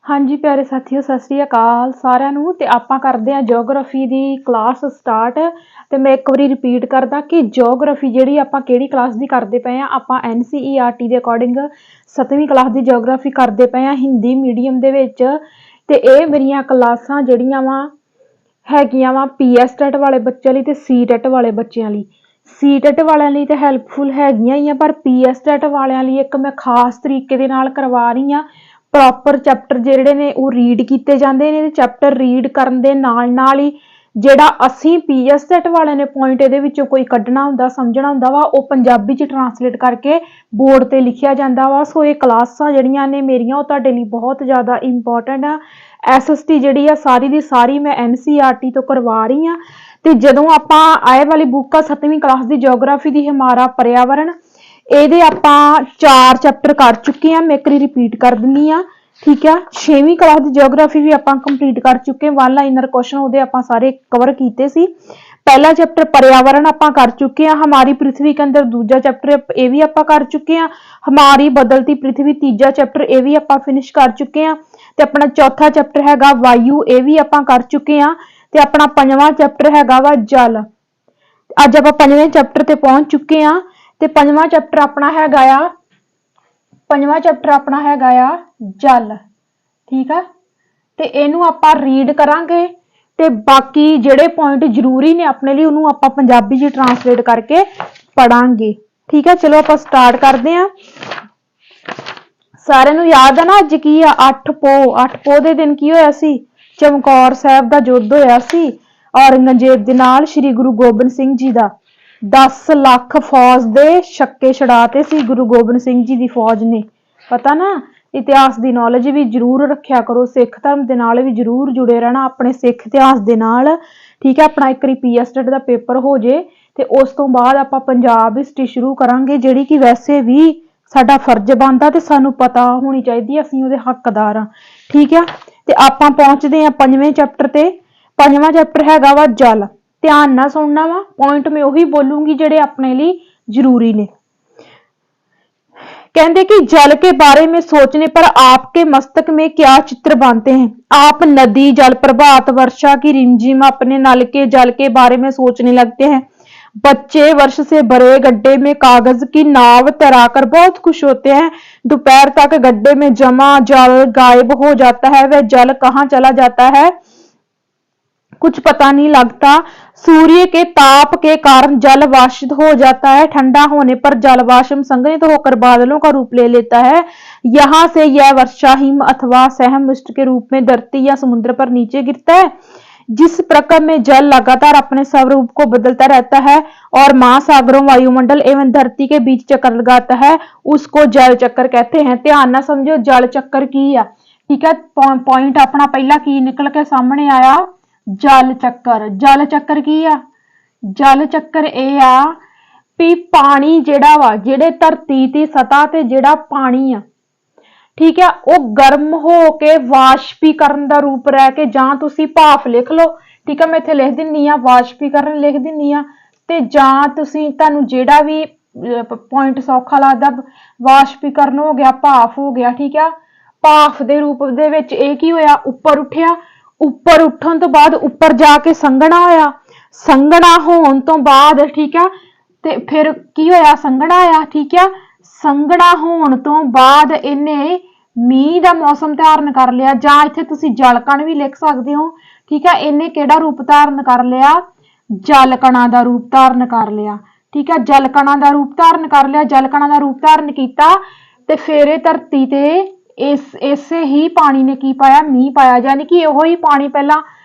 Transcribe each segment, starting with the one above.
हाँ जी प्यारे साथियों, सत श्री अकाल सारिਆਂ ਨੂੰ। ਤੇ ਆਪਾਂ ਕਰਦੇ ਆ ਜਿਓਗ੍ਰਾਫੀ ਦੀ ਕਲਾਸ ਸਟਾਰਟ। ਤੇ ਮੈਂ ਇੱਕ ਵਾਰੀ ਰਿਪੀਟ ਕਰਦਾ ਕਿ ਜਿਓਗ੍ਰਾਫੀ ਜਿਹੜੀ ਆਪਾਂ ਕਿਹੜੀ ਕਲਾਸ ਦੀ ਕਰਦੇ ਪਏ ਆ, ਆਪਾਂ NCERT ਦੇ ਅਕੋਰਡਿੰਗ 7ਵੀਂ ਕਲਾਸ ਦੀ ਜਿਓਗ੍ਰਾਫੀ ਕਰਦੇ ਪਏ ਆ ਹਿੰਦੀ ਮੀਡੀਅਮ ਦੇ ਵਿੱਚ। ਤੇ ਇਹ ਮੇਰੀਆਂ ਕਲਾਸਾਂ ਜਿਹੜੀਆਂ ਵਾ ਹੈਗੀਆਂ ਵਾ PSTET ਵਾਲੇ ਬੱਚਿਆਂ ਲਈ ਤੇ CTET ਵਾਲੇ ਬੱਚਿਆਂ ਲਈ। CTET ਵਾਲਿਆਂ ਲਈ ਤਾਂ ਹੈਲਪਫੁਲ ਹੈਗੀਆਂ ਹੀ ਆ, ਪਰ PSTET ਵਾਲਿਆਂ ਲਈ ਇੱਕ ਮੈਂ ਖਾਸ ਤਰੀਕੇ ਦੇ ਨਾਲ ਕਰਵਾ ਰਹੀ ਆ। ਪ੍ਰੋਪਰ ਚੈਪਟਰ ਜਿਹੜੇ ਨੇ ਉਹ ਰੀਡ ਕੀਤੇ ਜਾਂਦੇ ਨੇ। ਚੈਪਟਰ ਰੀਡ ਕਰਨ ਦੇ ਨਾਲ ਹੀ ਜਿਹੜਾ ਅਸੀਂ PSTET ਵਾਲਿਆਂ ਨੇ ਪੁਆਇੰਟ ਇਹਦੇ ਵਿੱਚੋਂ ਕੋਈ ਕੱਢਣਾ ਹੁੰਦਾ, ਸਮਝਣਾ ਹੁੰਦਾ ਵਾ, ਉਹ ਪੰਜਾਬੀ 'ਚ ਟਰਾਂਸਲੇਟ ਕਰਕੇ ਬੋਰਡ ਤੇ ਲਿਖਿਆ ਜਾਂਦਾ ਵਾ। ਸੋ ਇਹ ਕਲਾਸਾਂ ਜਿਹੜੀਆਂ ਨੇ ਮੇਰੀਆਂ ਉਹ ਤੁਹਾਡੇ ਲਈ ਬਹੁਤ ਜ਼ਿਆਦਾ ਇੰਪੋਰਟੈਂਟ ਆ। SST ਜਿਹੜੀ ਆ ਸਾਰੀ ਦੀ ਸਾਰੀ ਮੈਂ NCERT ਤੋਂ ਕਰਵਾ ਰਹੀ ਆ। ਤੇ ਜਦੋਂ ਆਪਾਂ ਆਏ ਵਾਲੀ ਬੁੱਕ ਆ 7ਵੀਂ ਕਲਾਸ ਦੀ ਜਿਓਗ੍ਰਾਫੀ ਦੀ ਹਮਾਰਾ पर्यावरण, ਇਹਦੇ ਆਪਾਂ 4 ਚੈਪਟਰ ਕਰ ਚੁੱਕੇ ਆ। ਮੈਂ ਇੱਕ ਵਾਰੀ ਰਿਪੀਟ ਕਰ ਦਿੰਦੀ ਆ, ਠੀਕ ਆ। 6ਵੀਂ ਕਲਾਸ ਦੀ ਜਿਓਗ੍ਰਾਫੀ ਵੀ ਆਪਾਂ ਕੰਪਲੀਟ ਕਰ ਚੁੱਕੇ। 1 ਲਾਈਨਰ ਕੁਐਸਚਨ ਉਹਦੇ ਆਪਾਂ ਸਾਰੇ ਕਵਰ ਕੀਤੇ ਸੀ। पहला चैप्टर पर्यावरण ਆਪਾਂ कर चुके हैं। हमारी पृथ्वी के अंदर दूजा चैप्टर ये भी ਆਪਾਂ कर चुके हैं। हमारी बदलती पृथ्वी तीजा चैप्टर ये भी ਆਪਾਂ फिनिश कर चुके हैं। ਤੇ अपना चौथा चैप्टर हैगा वायु, ये भी ਆਪਾਂ कर चुके हैं। ਤੇ अपना 5वां चैप्टर हैगा वा जल। ਅੱਜ ਆਪਾਂ 5ਵੇਂ चैप्टर ਤੇ पहुंच चुके हैं। ਤੇ 5ਵਾਂ चैप्टर अपना हैगा आ, 5ਵਾਂ चैप्टर अपना हैगा आ जल, ठीक है। ਤੇ ਇਹਨੂੰ ਆਪਾਂ ਰੀਡ ਕਰਾਂਗੇ ਤੇ ਬਾਕੀ ਜਿਹੜੇ ਪੁਆਇੰਟ ਜ਼ਰੂਰੀ ਨੇ ਆਪਣੇ ਲਈ ਉਹਨੂੰ ਆਪਾਂ ਪੰਜਾਬੀ 'ਚ ਟਰਾਂਸਲੇਟ ਕਰਕੇ ਪੜਾਂਗੇ, ਠੀਕ ਹੈ। ਚਲੋ ਆਪਾਂ ਸਟਾਰਟ ਕਰਦੇ ਆਂ। ਸਾਰਿਆਂ ਨੂੰ ਯਾਦ ਆ ਨਾ ਅੱਜ ਕੀ ਆ? 8 ਪੋਹ ਦੇ ਦਿਨ ਕੀ ਹੋਇਆ ਸੀ? ਚਮਕੌਰ ਸਾਹਿਬ ਦਾ ਯੁੱਧ ਹੋਇਆ ਸੀ ਔਰੰਗਜ਼ੇਬ ਦੇ ਨਾਲ। ਸ਼੍ਰੀ ਗੁਰੂ ਗੋਬਿੰਦ ਸਿੰਘ ਜੀ ਦਾ 10 ਲੱਖ ਫੌਜ ਦੇ ਛੱਕੇ ਛੜਾਤੇ ਸੀ ਗੁਰੂ ਗੋਬਿੰਦ ਸਿੰਘ ਜੀ ਦੀ ਫੌਜ ਨੇ। ਪਤਾ ਨਾ, ਇਤਿਹਾਸ ਦੀ ਨੌਲੇਜ ਵੀ ਜ਼ਰੂਰ ਰੱਖਿਆ ਕਰੋ, ਸਿੱਖ ਧਰਮ ਦੇ ਨਾਲ ਵੀ ਜ਼ਰੂਰ ਜੁੜੇ ਰਹਿਣਾ ਆਪਣੇ ਸਿੱਖ ਇਤਿਹਾਸ ਦੇ ਨਾਲ, ਠੀਕ ਹੈ। ਆਪਣਾ ਇੱਕ ਵਾਰੀ PSTET ਦਾ ਪੇਪਰ ਹੋ ਜੇ ਤੇ ਉਸ ਤੋਂ ਬਾਅਦ ਆਪਾਂ ਪੰਜਾਬ ਹਿਸਟਰੀ ਸ਼ੁਰੂ ਕਰਾਂਗੇ, ਜਿਹੜੀ ਕਿ ਵੈਸੇ ਵੀ ਸਾਡਾ ਫਰਜ਼ ਬਣਦਾ ਤੇ ਸਾਨੂੰ ਪਤਾ ਹੋਣੀ ਚਾਹੀਦੀ, ਅਸੀਂ ਉਹਦੇ ਹੱਕਦਾਰ ਆ, ਠੀਕ ਆ। ਤੇ ਆਪਾਂ ਪਹੁੰਚਦੇ ਆ 5ਵੇਂ ਚੈਪਟਰ ਤੇ। 5ਵਾਂ ਚੈਪਟਰ ਹੈਗਾ ਵਾ ਜਲ। ध्यान ना सुनना वा, पॉइंट में वही बोलूंगी जेडे अपने लिए जरूरी ने। कहते कि जल के बारे में सोचने पर आपके मस्तक में क्या चित्र बनते हैं? आप नदी, जल प्रभात, वर्षा की रिमझिम, अपने नल के जल के बारे में सोचने लगते हैं। बच्चे वर्ष से भरे गड्ढे में कागज की नाव तैराकर बहुत खुश होते हैं। दोपहर तक गड्ढे में जमा जल गायब हो जाता है, वह जल कहाँ चला जाता है कुछ पता नहीं लगता। सूर्य के ताप के कारण जल वाष्पित हो जाता है, ठंडा होने पर जल वाष्प संघनित होकर बादलों का रूप ले लेता है। यहाँ से यह वर्षा हिम अथवा सहम मिस्ट के रूप में धरती या समुद्र पर नीचे गिरता है। जिस प्रकार में जल लगातार अपने स्वरूप को बदलता रहता है और महासागरों, वायुमंडल एवं धरती के बीच चक्कर लगाता है, उसको जल चक्कर कहते हैं। ध्यान ना समझो जल चक्कर की है, ठीक है। पॉइंट अपना पहला की निकल के सामने आया? जल चक्कर। जल चक्कर की आ? जल चक्कर ਇਹ ਆ ਵੀ ਪਾਣੀ ਜਿਹੜਾ ਵਾ, ਜਿਹੜੇ ਧਰਤੀ ਦੀ ਸਤਹ ਤੇ ਜਿਹੜਾ ਪਾਣੀ ਆ, ਠੀਕ ਆ, ਉਹ ਗਰਮ ਹੋ ਕੇ ਵਾਸ਼ਪੀਕਰਨ ਦਾ ਰੂਪ ਰਹਿ ਕੇ, ਜਾਂ ਤੁਸੀਂ ਭਾਫ ਲਿਖ ਲਓ, ਠੀਕ ਆ। ਮੈਂ ਇੱਥੇ ਲਿਖ ਦਿੰਨੀ ਆ ਵਾਸ਼ਪੀਕਰਨ ਲਿਖ ਦਿੰਨੀ ਆ। ਤੇ ਜਾਂ ਤੁਸੀਂ ਤੁਹਾਨੂੰ ਜਿਹੜਾ ਵੀ ਪੁਆਇੰਟ ਸੌਖਾ ਲੱਗਦਾ, ਵਾਸ਼ਪੀਕਰਨ ਹੋ ਗਿਆ, ਭਾਫ ਹੋ ਗਿਆ, ਠੀਕ ਆ। ਭਾਫ ਦੇ ਰੂਪ ਦੇ ਵਿੱਚ ਇਹ ਕੀ ਹੋਇਆ? ਉੱਪਰ ਉੱਠਿਆ। ਉੱਪਰ ਉੱਠਣ ਤੋਂ ਬਾਅਦ ਉੱਪਰ ਜਾ ਕੇ ਸੰਘਣਾ ਹੋਇਆ। ਸੰਘਣਾ ਹੋਣ ਤੋਂ ਬਾਅਦ, ਠੀਕ ਆ, ਤੇ ਫਿਰ ਕੀ ਹੋਇਆ? ਸੰਘਣਾ ਆਇਆ, ਠੀਕ ਆ। ਸੰਘਣਾ ਹੋਣ ਤੋਂ ਬਾਅਦ ਇਹਨੇ ਮੀਂਹ ਦਾ ਮੌਸਮ ਧਾਰਨ ਕਰ ਲਿਆ, ਜਾਂ ਇੱਥੇ ਤੁਸੀਂ ਜਲਕਣ ਵੀ ਲਿਖ ਸਕਦੇ ਹੋ, ਠੀਕ ਆ। ਇਹਨੇ ਕਿਹੜਾ ਰੂਪ ਧਾਰਨ ਕਰ ਲਿਆ? ਜਲਕਣਾਂ ਦਾ ਰੂਪ ਧਾਰਨ ਕਰ ਲਿਆ, ਠੀਕ ਆ। ਜਲਕਣਾਂ ਦਾ ਰੂਪ ਧਾਰਨ ਕਰ ਲਿਆ। ਜਲਕਣਾਂ ਦਾ ਰੂਪ ਧਾਰਨ ਕੀਤਾ ਤੇ ਫਿਰ ਇਹ ਧਰਤੀ ਤੇ ਇਸੇ ਹੀ ਪਾਣੀ ਨੇ ਕੀ ਪਾਇਆ? ਮੀਂਹ ਪਾਇਆ। ਯਾਨੀ ਕਿ ਇਹੋ ਹੀ ਪਾਣੀ ਪਹਿਲਾਂ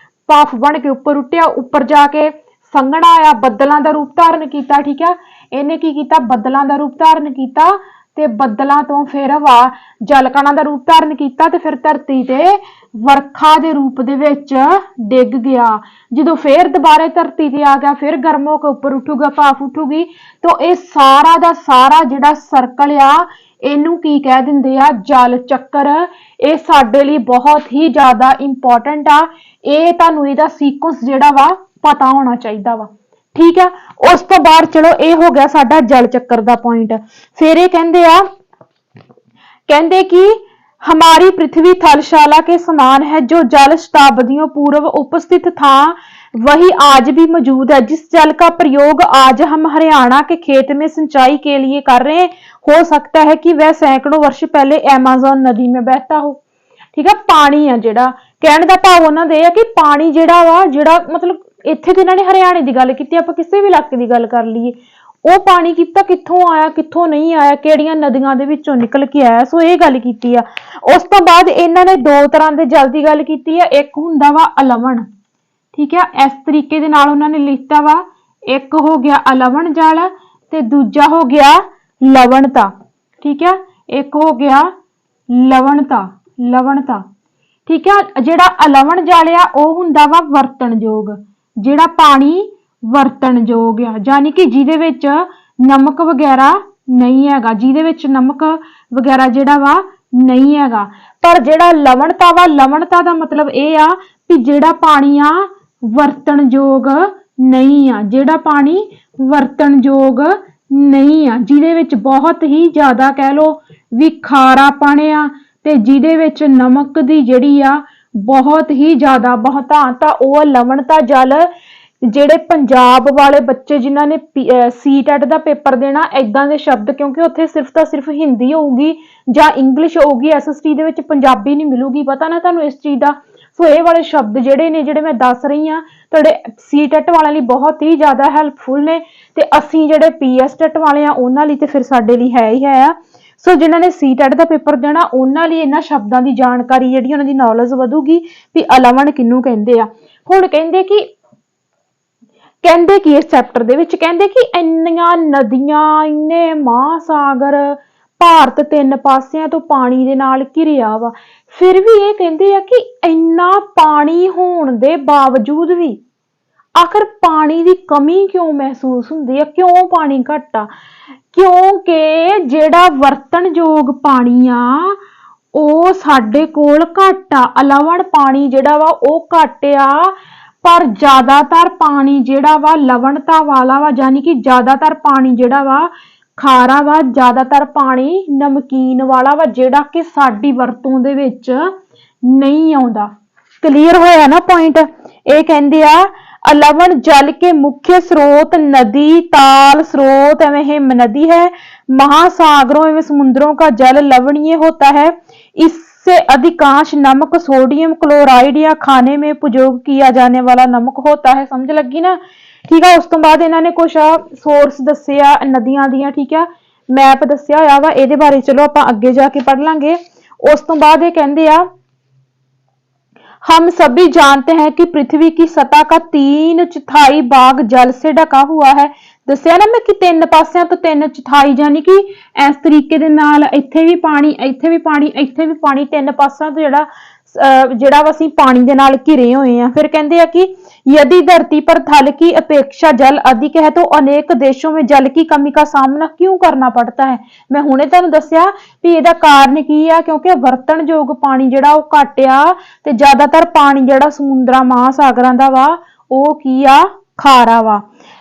ਭਾਫ ਬਣ ਕੇ ਉੱਪਰ ਉੱਠਿਆ, ਉੱਪਰ ਜਾ ਕੇ ਸੰਘਣਾ ਆਇਆ, ਬੱਦਲਾਂ ਦਾ ਰੂਪ ਧਾਰਨ ਕੀਤਾ, ਠੀਕ ਆ। ਇਹਨੇ ਕੀ ਕੀਤਾ? ਬੱਦਲਾਂ ਦਾ ਰੂਪ ਧਾਰਨ ਕੀਤਾ ਤੇ ਬੱਦਲਾਂ ਤੋਂ ਫਿਰ ਹਵਾ, ਜਲਕਣਾਂ ਦਾ ਰੂਪ ਧਾਰਨ ਕੀਤਾ ਤੇ ਫਿਰ ਧਰਤੀ ਤੇ ਵਰਖਾ ਦੇ ਰੂਪ ਦੇ ਵਿੱਚ ਡਿੱਗ ਗਿਆ। ਜਦੋਂ ਫਿਰ ਦੁਬਾਰੇ ਧਰਤੀ ਤੇ ਆ ਗਿਆ, ਫਿਰ ਗਰਮ ਹੋ ਕੇ ਉੱਪਰ ਉੱਠੂਗਾ, ਭਾਫ ਉੱਠੂਗੀ। ਤਾਂ ਇਹ ਸਾਰਾ ਦਾ ਸਾਰਾ ਜਿਹੜਾ ਸਰਕਲ ਆ, ਇਹਨੂੰ ਕੀ ਕਹਿ ਦਿੰਦੇ ਆ? ਜਲ ਚੱਕਰ। ਇਹ ਸਾਡੇ ਲਈ ਬਹੁਤ ਹੀ ਜ਼ਿਆਦਾ ਇੰਪੋਰਟੈਂਟ ਆ। ਇਹ ਤੁਹਾਨੂੰ ਇਹਦਾ ਸੀਕੁਐਂਸ ਜਿਹੜਾ ਵਾ ਪਤਾ ਹੋਣਾ ਚਾਹੀਦਾ ਵਾ, ਠੀਕ ਆ। ਉਸ ਤੋਂ ਬਾਅਦ ਚਲੋ ਇਹ ਹੋ ਗਿਆ ਸਾਡਾ ਜਲ ਚੱਕਰ ਦਾ ਪੁਆਇੰਟ। ਫਿਰ ਇਹ ਕਹਿੰਦੇ ਆ, ਕਹਿੰਦੇ ਕਿ हमारी पृथ्वी थलशाला के समान है, जो जल शताब्दियों पूर्व उपस्थित था वही आज भी मौजूद है। जिस जल का प्रयोग आज हम हरियाणा के खेत में सिंचाई के लिए कर रहे हैं, हो सकता है कि वह सैकड़ों वर्ष पहले अमेज़न नदी में बहता हो। ठीक है, पानी आ जिहड़ा कहण दा भाव उन्हां दे कि पानी जिहड़ा वा जिहड़ा मतलब इत्थे ते इन्हां ने हरियाणे दी गल कीती, आपां किसी भी इलाके दी गल कर लईए, ਉਹ ਪਾਣੀ ਕਿੱਥੋਂ ਕਿੱਥੋਂ ਆਇਆ ਕਿੱਥੋਂ ਨਹੀਂ ਆਇਆ ਕਿਹੜੀਆਂ ਨਦੀਆਂ ਦੇ ਵਿੱਚੋਂ ਨਿਕਲ ਕੇ ਆਇਆ। ਸੋ ਇਹ ਗੱਲ ਕੀਤੀ ਆ। ਉਸ ਤੋਂ ਬਾਅਦ ਇਹਨਾਂ ਨੇ ਦੋ ਤਰ੍ਹਾਂ ਦੇ ਜਲ ਦੀ ਗੱਲ ਕੀਤੀ ਆ। ਇੱਕ ਹੁੰਦਾ ਵਾ ਅਲਵਣ, ਠੀਕ ਆ, ਇਸ ਤਰੀਕੇ ਦੇ ਨਾਲ ਉਹਨਾਂ ਨੇ ਲਿਖਤਾ ਵਾ। ਇੱਕ ਹੋ ਗਿਆ ਅਲਵਣ ਜਲ ਤੇ ਦੂਜਾ ਹੋ ਗਿਆ ਲਵਣਤਾ। ਠੀਕ ਆ, ਇੱਕ ਹੋ ਗਿਆ ਲਵਣਤਾ। ਠੀਕ ਆ, ਜਿਹੜਾ ਅਲਵਣ ਜਲ ਆ ਉਹ ਹੁੰਦਾ ਵਾ ਵਰਤਣਯੋਗ, ਜਿਹੜਾ ਪਾਣੀ ਵਰਤਣਯੋਗ ਆ, ਯਾਨੀ ਕਿ ਜਿਹਦੇ ਵਿੱਚ ਨਮਕ ਵਗੈਰਾ ਨਹੀਂ ਹੈਗਾ, ਜਿਹਦੇ ਵਿੱਚ ਨਮਕ ਵਗੈਰਾ ਜਿਹੜਾ ਵਾ ਨਹੀਂ ਹੈਗਾ। ਪਰ ਜਿਹੜਾ ਲਵਣਤਾ ਵਾ, ਲਵਣਤਾ ਦਾ ਮਤਲਬ ਇਹ ਆ ਵੀ ਜਿਹੜਾ ਪਾਣੀ ਆ ਵਰਤਣਯੋਗ ਨਹੀਂ ਆ, ਜਿਹੜਾ ਪਾਣੀ ਵਰਤਣਯੋਗ ਨਹੀਂ ਆ, ਜਿਹਦੇ ਵਿੱਚ ਬਹੁਤ ਹੀ ਜ਼ਿਆਦਾ ਕਹਿ ਲੋ ਵੀ ਖਾਰਾਪਣ ਆ ਤੇ ਜਿਹਦੇ ਵਿੱਚ ਨਮਕ ਦੀ ਜਿਹੜੀ ਆ ਬਹੁਤ ਹੀ ਜ਼ਿਆਦਾ ਬਹੁਤਾਤ ਆ, ਉਹ ਲਵਣਤਾ ਜਲ। ਜਿਹੜੇ ਪੰਜਾਬ ਵਾਲੇ ਬੱਚੇ ਜਿਨ੍ਹਾਂ ਨੇ ਸੀਟੈਟ ਦਾ ਪੇਪਰ ਦੇਣਾ, ਏਦਾਂ ਦੇ ਸ਼ਬਦ, ਕਿਉਂਕਿ ਉੱਥੇ ਸਿਰਫ ਤਾਂ ਸਿਰਫ ਹਿੰਦੀ ਹੋਊਗੀ ਜਾਂ ਇੰਗਲਿਸ਼ ਹੋਊਗੀ, ਐਸਐਸਟੀ ਦੇ ਵਿੱਚ ਪੰਜਾਬੀ ਨਹੀਂ ਮਿਲੂਗੀ, ਪਤਾ ਨਾ ਤੁਹਾਨੂੰ ਇਸ ਚੀਜ਼ ਦਾ। ਸੋ ਇਹ ਵਾਲੇ ਸ਼ਬਦ ਜਿਹੜੇ ਨੇ, ਜਿਹੜੇ ਮੈਂ ਦੱਸ ਰਹੀ ਹਾਂ, ਤੁਹਾਡੇ ਸੀਟੈਟ ਵਾਲਿਆਂ ਲਈ ਬਹੁਤ ਹੀ ਜ਼ਿਆਦਾ ਹੈਲਪਫੁਲ ਨੇ ਤੇ ਅਸੀਂ ਜਿਹੜੇ ਪੀਐਸਟੈਟ ਵਾਲੇ ਆ ਉਹਨਾਂ ਲਈ ਤੇ ਫਿਰ ਸਾਡੇ ਲਈ ਹੈ ਹੀ ਹੈ ਆ। ਸੋ ਜਿਨ੍ਹਾਂ ਨੇ ਸੀਟੈਟ ਦਾ ਪੇਪਰ ਦੇਣਾ ਉਹਨਾਂ ਲਈ ਇਹਨਾਂ ਸ਼ਬਦਾਂ ਦੀ ਜਾਣਕਾਰੀ ਜਿਹੜੀ ਉਹਨਾਂ ਦੀ ਨੌਲੇਜ ਵਧੂਗੀ ਵੀ ਅਲਵਣ ਕਿਹਨੂੰ ਕਹਿੰਦੇ ਆ। ਹੁਣ ਕਹਿੰਦੇ ਕਿ ਇਸ ਚੈਪਟਰ ਦੇ ਵਿੱਚ ਕਹਿੰਦੇ ਕਿ ਇੰਨੀਆਂ ਨਦੀਆਂ, ਇੰਨੇ ਮਹਾਸਾਗਰ, ਭਾਰਤ ਤਿੰਨ ਪਾਸਿਆਂ ਤੋਂ ਪਾਣੀ ਦੇ ਨਾਲ ਘਿਰਿਆ ਵਾ, ਫਿਰ ਵੀ ਇਹ ਕਹਿੰਦੇ ਆ ਕਿ ਇੰਨਾ ਪਾਣੀ ਹੋਣ ਦੇ ਬਾਵਜੂਦ ਵੀ ਆਖਰ ਪਾਣੀ ਦੀ ਕਮੀ ਕਿਉਂ ਮਹਿਸੂਸ ਹੁੰਦੀ ਆ, ਕਿਉਂ ਪਾਣੀ ਘੱਟ ਆ? ਕਿਉਂਕਿ ਜਿਹੜਾ ਵਰਤਣਯੋਗ ਪਾਣੀ ਆ ਉਹ ਸਾਡੇ ਕੋਲ ਘੱਟ ਆ। ਅਲਵਣ ਪਾਣੀ ਜਿਹੜਾ ਵਾ ਉਹ ਘੱਟ ਆ, ਪਰ ਜ਼ਿਆਦਾਤਰ ਪਾਣੀ ਜਿਹੜਾ ਵਾ ਲਵਣਤਾ ਵਾਲਾ ਵਾ, ਯਾਨੀ ਕਿ ਜ਼ਿਆਦਾਤਰ ਪਾਣੀ ਜਿਹੜਾ ਵਾ ਖਾਰਾ ਵਾ, ਜ਼ਿਆਦਾਤਰ ਪਾਣੀ ਨਮਕੀਨ ਵਾਲਾ ਵਾ, ਜਿਹੜਾ ਕਿ ਸਾਡੀ ਵਰਤੋਂ ਦੇ ਵਿੱਚ ਨਹੀਂ ਆਉਂਦਾ। ਕਲੀਅਰ ਹੋਇਆ ਨਾ ਪੁਆਇੰਟ? ਇਹ ਕਹਿੰਦੇ ਆ अलवण जल के मुख्य स्रोत नदी, ताल स्रोत एवं हिम नदी है। महासागरों एवं समुद्रों का जल लवणीय होता है। इससे अधिकांश नमक सोडियम क्लोराइड या खाने में उपयोग किया जाने वाला नमक होता है। समझ लगी ना? ठीक है। उस तो बाद इन्होंने कुछ सोर्स दसे आ नदियां दियां, ठीक है, मैप दसिया होया वा, इहदे बारे चलो आपां अगे जाके पढ़ लांगे। उस तो बाद ये कहंदे आ हम सभी जानते हैं कि पृथ्वी की सतह का 3/4 भाग जल से ढका हुआ है। दसिया ना मैं कि 3 पासियां तो 3/4, यानी कि इस तरीके दे नाल इत्थे भी पानी, इत्थे भी पानी, इत्थे भी पानी, 3 पासियां तो ਜਿਹੜਾ ਅਸੀਂ पानी दे नाल घिरे हुए हैं। फिर कहते हैं कि यदि धरती पर थल की अपेक्षा जल अधिक है तो अनेक देशों में जल की कमी का सामना क्यों करना पड़ता है। मैं हुणे तुहानूं दस्सिया भी इहदा कारण की आ, क्योंकि वरतणयोग पानी जिहड़ा ओह घट आ ते ज्यादातर पानी जिहड़ा समुद्रां महासागरां दा वा ओह की आ खारा वा।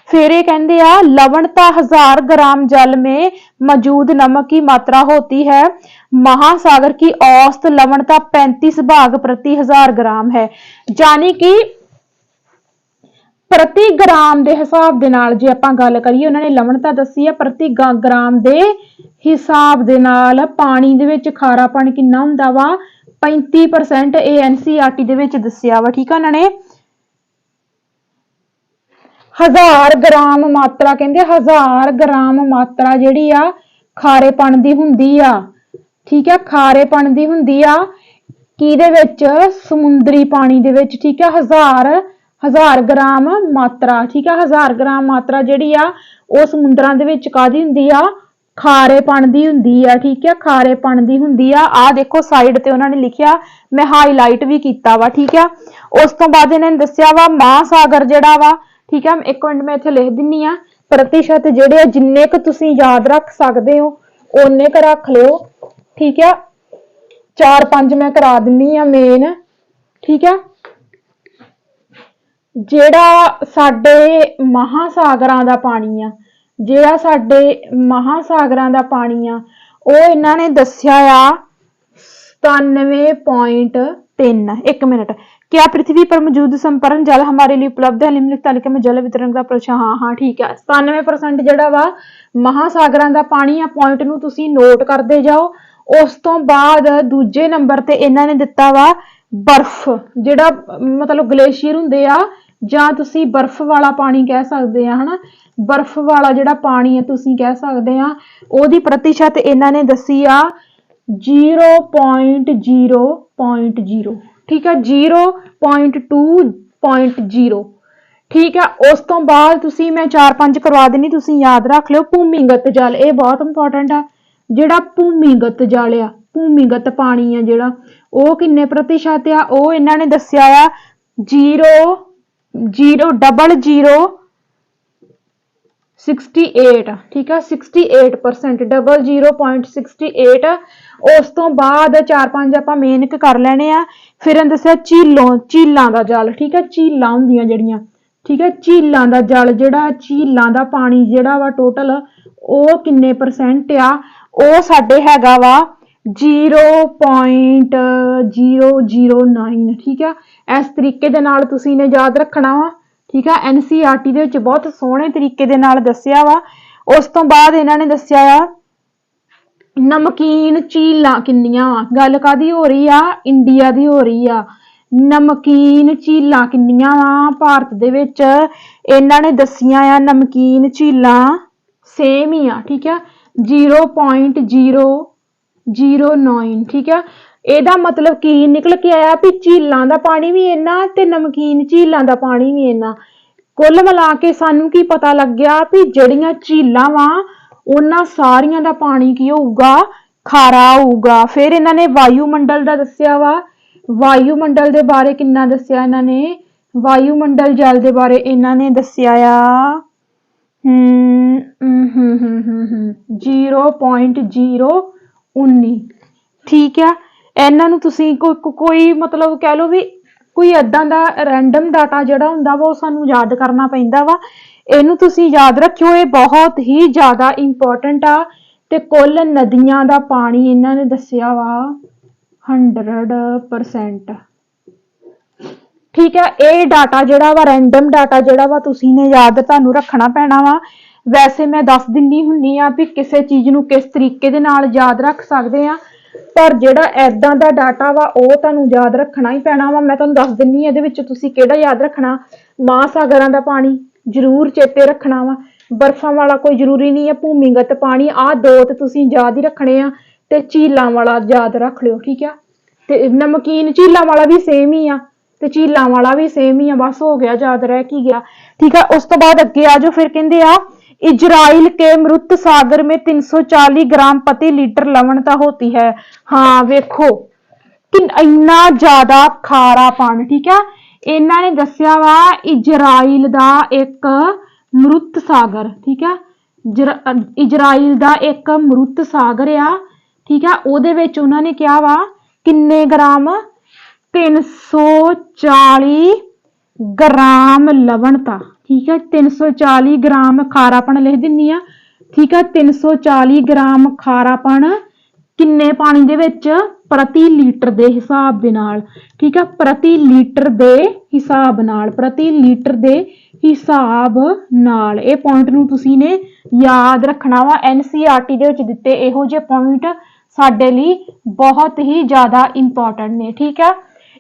फिर ये कहते हैं लवणता 1000 ग्राम जल में मौजूद नमक की मात्रा होती है। महासागर की औसत लवणता 35 भाग प्रति 1000 ग्राम है। यानी कि प्रति ग्राम के हिसाब के नाल जे आपां गल करिए, उन्होंने लवणता दसी है प्रति ग्राम के हिसाब के नाल पानी दे विच खारापन कितना हुंदा वा 35%। एनसीईआरटी दे विच दस्सिया वा, ठीक है। उन्होंने 1000 ग्राम मात्रा, कहते 1000 ग्राम मात्रा जिहड़ी आ खारेपन दी हुंदी आ, ठीक है, खारेपन दी हुंदी आ किहदे विच? समुद्री पानी दे विच, ठीक है। 1000 ग्राम मात्रा, ठीक है, 1000 ग्राम मात्रा जिहड़ी आ ओह समुद्रां दे विच कादी हुंदी आ? खारेपन दी हुंदी आ, ठीक है, खारेपन दी हुंदी आ। देखो साइड ते उन्होंने लिखिया, मैं हाईलाइट भी कीता वा, ठीक है। उस तो बाद इन्होंने दस्सिया वा महासागर जिहड़ा वा, ठीक है, एक मिनट मैं इत्थे लिख दिन्नी आ प्रतिशत जिहड़े जिन्ने क तुसीं याद रख सकदे हो ओने क रख लिओ, ठीक है। 4-5 मैं करा दिन्नी आ मेन, ठीक है। जिहड़ा साडे महासागरां दा पानी आ, जिहड़ा साडे महासागरां दा पानी आ ओह इन्हां ने दस्सिया आ 97.3। एक मिनट, क्या पृथ्वी पर मौजूद संपूर्ण जल हमारे लिए उपलब्ध है? निम्नलिखित तालिका में जल वितरण का प्रश्न। हाँ हाँ ठीक है, 97% ਜਿਹੜਾ ਵਾ ਮਹਾਸਾਗਰਾਂ ਦਾ ਪਾਣੀ ਆ। ਪੁਆਇੰਟ ਨੂੰ ਤੁਸੀਂ ਨੋਟ ਕਰਦੇ ਜਾਓ। ਉਸ ਤੋਂ ਬਾਅਦ ਦੂਜੇ ਨੰਬਰ ਤੇ ਇਹਨਾਂ ਨੇ ਦਿੱਤਾ ਵਾ ਬਰਫ਼, ਜਿਹੜਾ ਮਤਲਬ ਗਲੇਸ਼ੀਅਰ ਹੁੰਦੇ ਆ, ਜਾਂ ਤੁਸੀਂ ਬਰਫ਼ ਵਾਲਾ ਪਾਣੀ ਕਹਿ ਸਕਦੇ ਆ, ਹਨਾ। ਬਰਫ਼ ਵਾਲਾ ਜਿਹੜਾ ਪਾਣੀ ਹੈ ਤੁਸੀਂ ਕਹਿ ਸਕਦੇ ਆ, ਉਹਦੀ ਪ੍ਰਤੀਸ਼ਤ ਇਹਨਾਂ ਨੇ ਦੱਸੀ ਆ 0.0.0, ठीक है, 0.2.0, ठीक है। उस तो बाद तुसी मैं 4-5 करवा देनी, तुसी याद रख लो। भूमिगत जल, ये बहुत इंपॉर्टेंट है। जिहड़ा भूमिगत जल आ, भूमिगत पानी है जिहड़ा, वो किन्ने प्रतिशत आ, वो इन्हां ने दस्सिया आ 0.68, ठीक है, 68%, 0.68। उस तो बाद 4-5 आपां मेन कर लेने आ। फिर दस्सिया झीलों दा जल, ठीक है, झीलां हुंदियां जिहड़ियां, ठीक है, झीलां दा जल जिहड़ा, झीलां दा पानी जिहड़ा वा टोटल वो किन्ने परसेंट आ, वो साडे हैगा वा 0.009, ठीक है। इस तरीके दे नाल तुसीं ने याद रखना वा, ठीक है। NCERT दे विच बहुत सोहणे तरीके दे नाल दस्सिया वा। उस तो बाद इन्हां ने दस्सिया आ नमकीन झीलां किन्नियां वा। गल कादी हो रही आ? इंडिया दी हो रही आ। नमकीन झीलां किन्नियां वा भारत दे विच, इन्हां ने दस्सियां आ नमकीन झीलां सेम ही आ, ठीक है, 0.009, ठीक है। ਇਹਦਾ मतलब की निकल के आया भी झीलों का पानी भी इन्ना ते नमकीन झीलों का पानी भी इन्ना। कुल मिला के सानू की पता लग गया भी जड़ियां झीलां वा उन्हां सारियां दा पानी की होऊगा, खारा होऊगा। फिर इन्हां ने वायुमंडल दा दस्सिया वा। वायुमंडल दे बारे किन्ना दस्सिया इन्हां ने? वायुमंडल जल दे बारे इन्हां ने दस्सिया आ 0.019, ठीक है। ਇਹਨਾਂ ਨੂੰ ਤੁਸੀਂ ਕੋਈ ਮਤਲਬ ਕਹਿ ਲਓ ਵੀ ਕੋਈ ਏਦਾਂ ਦਾ ਰੈਂਡਮ ਡਾਟਾ ਜਿਹੜਾ ਹੁੰਦਾ ਵਾ ਉਹ ਸਾਨੂੰ ਯਾਦ ਕਰਨਾ ਪੈਂਦਾ ਵਾ। ਇਹਨੂੰ ਤੁਸੀਂ ਯਾਦ ਰੱਖਿਓ, ਇਹ ਬਹੁਤ ਹੀ ਜ਼ਿਆਦਾ ਇੰਪੋਰਟੈਂਟ ਆ। ਤੇ ਕੁੱਲ ਨਦੀਆਂ ਦਾ ਪਾਣੀ ਇਹਨਾਂ ਨੇ ਦੱਸਿਆ ਵਾ 100%, ठीक है। ਇਹ ਡਾਟਾ ਜਿਹੜਾ ਵਾ ਰੈਂਡਮ ਡਾਟਾ ਜਿਹੜਾ ਵਾ ਤੁਸੀਂ ਨੇ ਯਾਦ ਤੁਹਾਨੂੰ ਰੱਖਣਾ ਪੈਣਾ ਵਾ। ਵੈਸੇ ਮੈਂ ਦੱਸ ਦਿੰਦੀ ਹੁੰਨੀ ਆ ਵੀ ਕਿਸੇ ਚੀਜ਼ ਨੂੰ ਕਿਸ ਤਰੀਕੇ ਦੇ ਨਾਲ ਯਾਦ ਰੱਖ ਸਕਦੇ ਆ, पर ਜਿਹੜਾ ਐਦਾਂ ਦਾ ਡਾਟਾ ਵਾ ਉਹ ਤੁਹਾਨੂੰ ਯਾਦ ਰੱਖਣਾ ਹੀ ਪੈਣਾ ਵਾ। ਮੈਂ ਤੁਹਾਨੂੰ ਦੱਸ ਦਿੰਨੀ ਇਹਦੇ ਵਿੱਚ ਤੁਸੀਂ ਕਿਹੜਾ ਯਾਦ ਰੱਖਣਾ। ਮਹਾਸਾਗਰਾਂ ਦਾ ਪਾਣੀ ਜ਼ਰੂਰ ਚੇਤੇ ਰੱਖਣਾ ਵਾ, ਬਰਫ਼ਾਂ ਵਾਲਾ ਕੋਈ ਜ਼ਰੂਰੀ ਨਹੀਂ ਹੈ। ਭੂਮੀਗਤ ਪਾਣੀ, ਆਹ ਦੋ ਤੇ ਤੁਸੀਂ ਯਾਦ ਹੀ ਰੱਖਣੇ ਆ, ਤੇ ਝੀਲਾਂ ਵਾਲਾ ਯਾਦ ਰੱਖ ਲਿਓ, ਠੀਕ ਆ। ਤੇ ਨਮਕੀਨ ਝੀਲਾਂ ਵਾਲਾ ਵੀ ਸੇਮ ਹੀ ਆ, ਤੇ ਝੀਲਾਂ ਵਾਲਾ ਵੀ ਸੇਮ ਹੀ ਆ। बस हो गया, याद रह की गया, ठीक है। उस तो बाद अगे आ जाओ। फिर कहते आ इजराइल के मृत सागर में 340 ग्राम प्रति लीटर लवणता होती है। हाँ वेखो कि इन्ना ज्यादा खारा पानी, ठीक है। इन्हां ने दस्सिया वा इजराइल दा एक मृत सागर, ठीक है, इजराइल दा एक मृत सागर आ, ठीक है। ओहदे विच उन्हां ने कहा वा किन्ने ग्राम? 340 ग्राम लवणता, ठीक है, 340 ग्राम खारापन लिख दिन्नी आ, ठीक है। 340 ग्राम खारापन किन्ने पानी दे विच? प्रति लीटर दे हिसाब दे नाल, ठीक है, प्रति लीटर दे हिसाब नाल, प्रति लीटर दे हिसाब नाल। ये पॉइंट नूं तुसीं ने याद रखना वा। NCERT दे विच दित्ते इहो जे पॉइंट साडे लई बहुत ही ज्यादा इंपॉर्टेंट ने, ठीक है।